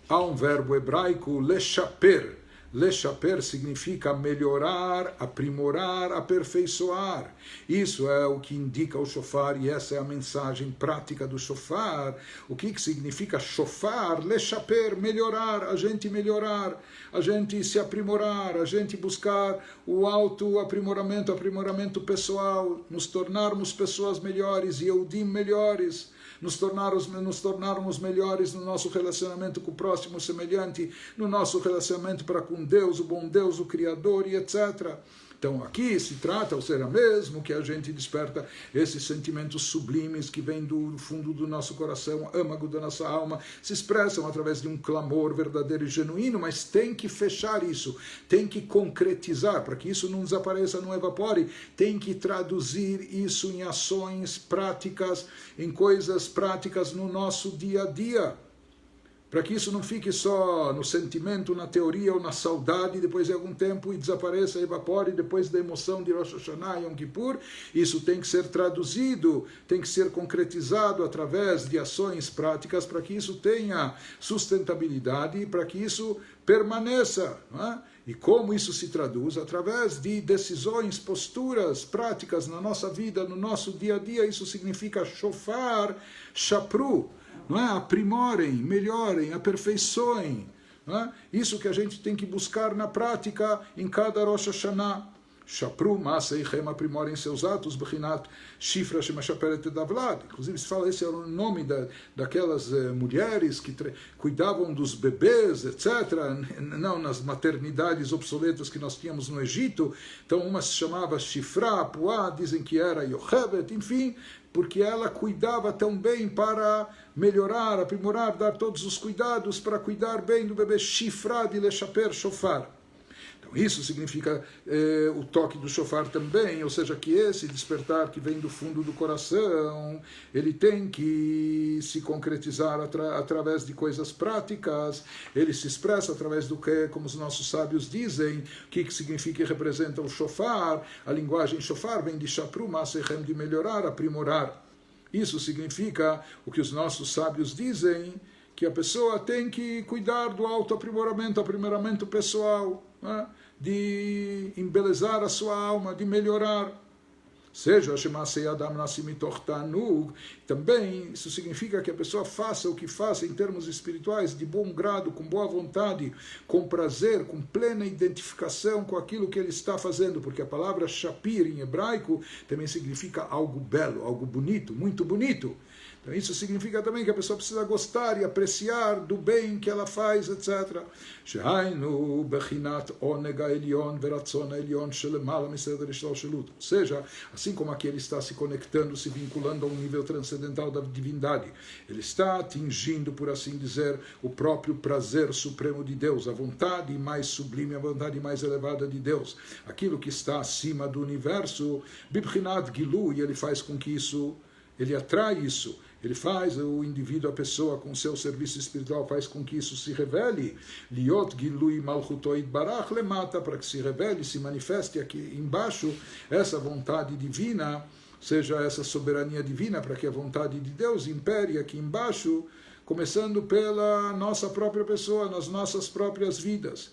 Há um verbo hebraico, lechaper. Lechaper significa melhorar, aprimorar, aperfeiçoar. Isso é o que indica o shofar, e essa é a mensagem prática do shofar. O que significa shofar? Lechaper, melhorar, a gente se aprimorar, a gente buscar o auto-aprimoramento, aprimoramento pessoal, nos tornarmos pessoas melhores, Yehudim melhores, nos tornarmos melhores no nosso relacionamento com o próximo semelhante, no nosso relacionamento para com Deus, o bom Deus, o Criador e etc. Então aqui se trata, ou seja, mesmo que a gente desperta esses sentimentos sublimes que vêm do fundo do nosso coração, âmago da nossa alma, se expressam através de um clamor verdadeiro e genuíno, mas tem que fechar isso, tem que concretizar, para que isso não desapareça, não evapore, tem que traduzir isso em ações práticas, em coisas práticas no nosso dia a dia. Para que isso não fique só no sentimento, na teoria ou na saudade, depois de algum tempo e desapareça, evapore, depois da emoção de Rosh Hashanah e Yom Kippur, isso tem que ser traduzido, tem que ser concretizado através de ações práticas para que isso tenha sustentabilidade e para que isso permaneça. Não é? E como isso se traduz? Através de decisões, posturas práticas na nossa vida, no nosso dia a dia, isso significa shofar, shapru, não é? Aprimorem, melhorem, aperfeiçoem. Não é? Isso que a gente tem que buscar na prática em cada Rosh Hashanah. Shapru, Maseichem, aprimorem seus atos, Bechinat, Shifra, Shemashaperet Davlad. Inclusive se fala, esse era o nome daquelas mulheres que cuidavam dos bebês, etc. Não nas maternidades obsoletas que nós tínhamos no Egito. Então uma se chamava Shifra, Puá, dizem que era Yochebet, enfim, porque ela cuidava tão bem para melhorar, aprimorar, dar todos os cuidados para cuidar bem do bebê. Shifra de Lechaper Shofar. Então isso significa o toque do shofar também, ou seja, que esse despertar que vem do fundo do coração, ele tem que se concretizar através de coisas práticas, ele se expressa através do que, como os nossos sábios dizem, o que significa e representa o shofar. A linguagem shofar vem de shapru, masechem, de melhorar, aprimorar. Isso significa o que os nossos sábios dizem, que a pessoa tem que cuidar do aprimoramento pessoal, né? De embelezar a sua alma, de melhorar. Seja Shemase Adam Nassimitoch Tanug, também isso significa que a pessoa faça o que faça em termos espirituais, de bom grado, com boa vontade, com prazer, com plena identificação com aquilo que ele está fazendo, porque a palavra shapir em hebraico também significa algo belo, algo bonito, muito bonito. Então isso significa também que a pessoa precisa gostar e apreciar do bem que ela faz, etc. Ou seja, assim como aqui ele está se conectando, se vinculando a um nível transcendental da divindade, ele está atingindo, por assim dizer, o próprio prazer supremo de Deus, a vontade mais sublime, a vontade mais elevada de Deus, aquilo que está acima do universo, Bibchinat Gilu, e ele faz com que isso, ele atrai isso, ele faz o indivíduo, a pessoa, com seu serviço espiritual, faz com que isso se revele. Liot Gilui Malchutoid Barach Lemata, para que se revele, se manifeste aqui embaixo essa vontade divina, seja essa soberania divina, para que a vontade de Deus impere aqui embaixo, começando pela nossa própria pessoa, nas nossas próprias vidas.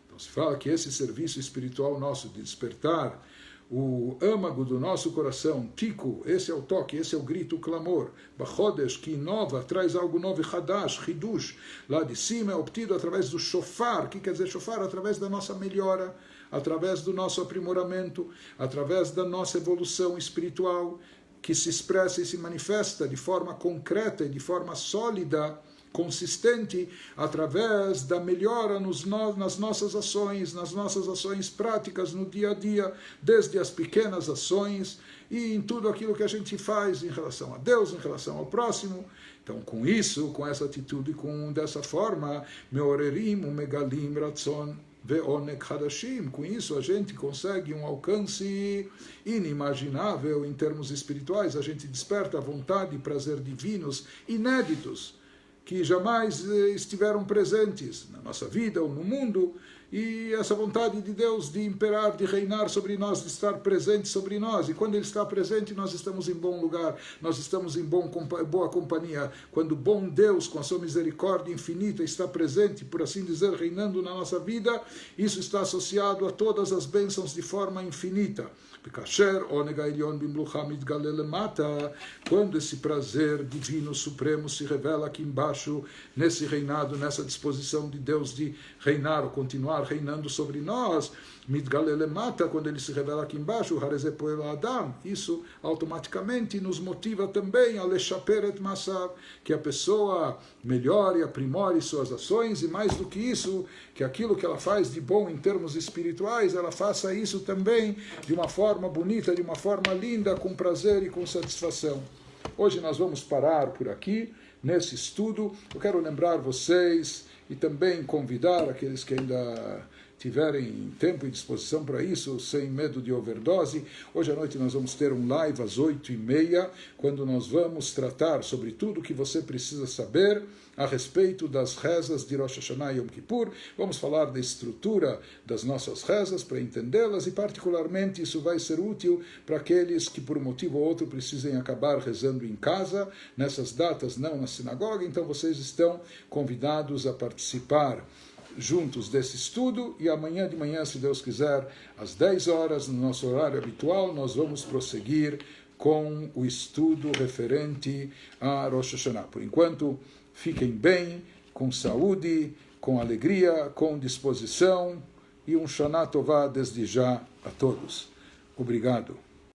Então se fala que esse serviço espiritual nosso de despertar o âmago do nosso coração, tico, esse é o toque, esse é o grito, o clamor, bachodesh, que inova, traz algo novo, hadash, hidush, lá de cima é obtido através do shofar. O que quer dizer shofar? Através da nossa melhora, através do nosso aprimoramento, através da nossa evolução espiritual, que se expressa e se manifesta de forma concreta e de forma sólida, consistente, através da melhora nas nossas ações práticas no dia a dia, desde as pequenas ações e em tudo aquilo que a gente faz em relação a Deus, em relação ao próximo. Então, com isso, com essa atitude, dessa forma, meorerim, megalim, ratzon, ve'onek hadashim, com isso a gente consegue um alcance inimaginável em termos espirituais, a gente desperta a vontade e prazer divinos inéditos, que jamais estiveram presentes na nossa vida ou no mundo, e essa vontade de Deus de imperar, de reinar sobre nós, de estar presente sobre nós. E quando Ele está presente, nós estamos em bom lugar, nós estamos em boa companhia. Quando bom Deus, com a sua misericórdia infinita, está presente, por assim dizer, reinando na nossa vida, isso está associado a todas as bênçãos de forma infinita. Quando esse prazer divino supremo se revela aqui embaixo, nesse reinado, nessa disposição de Deus de reinar ou continuar reinando sobre nós. Mitgalelemata, quando ele se revela aqui embaixo, Harezepoel Adam, isso automaticamente nos motiva também a lechaperet masav, que a pessoa melhore, aprimore suas ações, e mais do que isso, que aquilo que ela faz de bom em termos espirituais, ela faça isso também de uma forma bonita, de uma forma linda, com prazer e com satisfação. Hoje nós vamos parar por aqui, nesse estudo. Eu quero lembrar vocês e também convidar aqueles que ainda tiverem tempo e disposição para isso, sem medo de overdose. Hoje à noite nós vamos ter um live às 8h30, quando nós vamos tratar sobre tudo o que você precisa saber a respeito das rezas de Rosh Hashanah e Yom Kippur. Vamos falar da estrutura das nossas rezas para entendê-las, e particularmente isso vai ser útil para aqueles que por um motivo ou outro precisem acabar rezando em casa, nessas datas não na sinagoga. Então vocês estão convidados a participar juntos desse estudo, e amanhã de manhã, se Deus quiser, às 10 horas, no nosso horário habitual, nós vamos prosseguir com o estudo referente a Rosh Hashanah. Por enquanto, fiquem bem, com saúde, com alegria, com disposição, e um Shana Tová desde já a todos. Obrigado.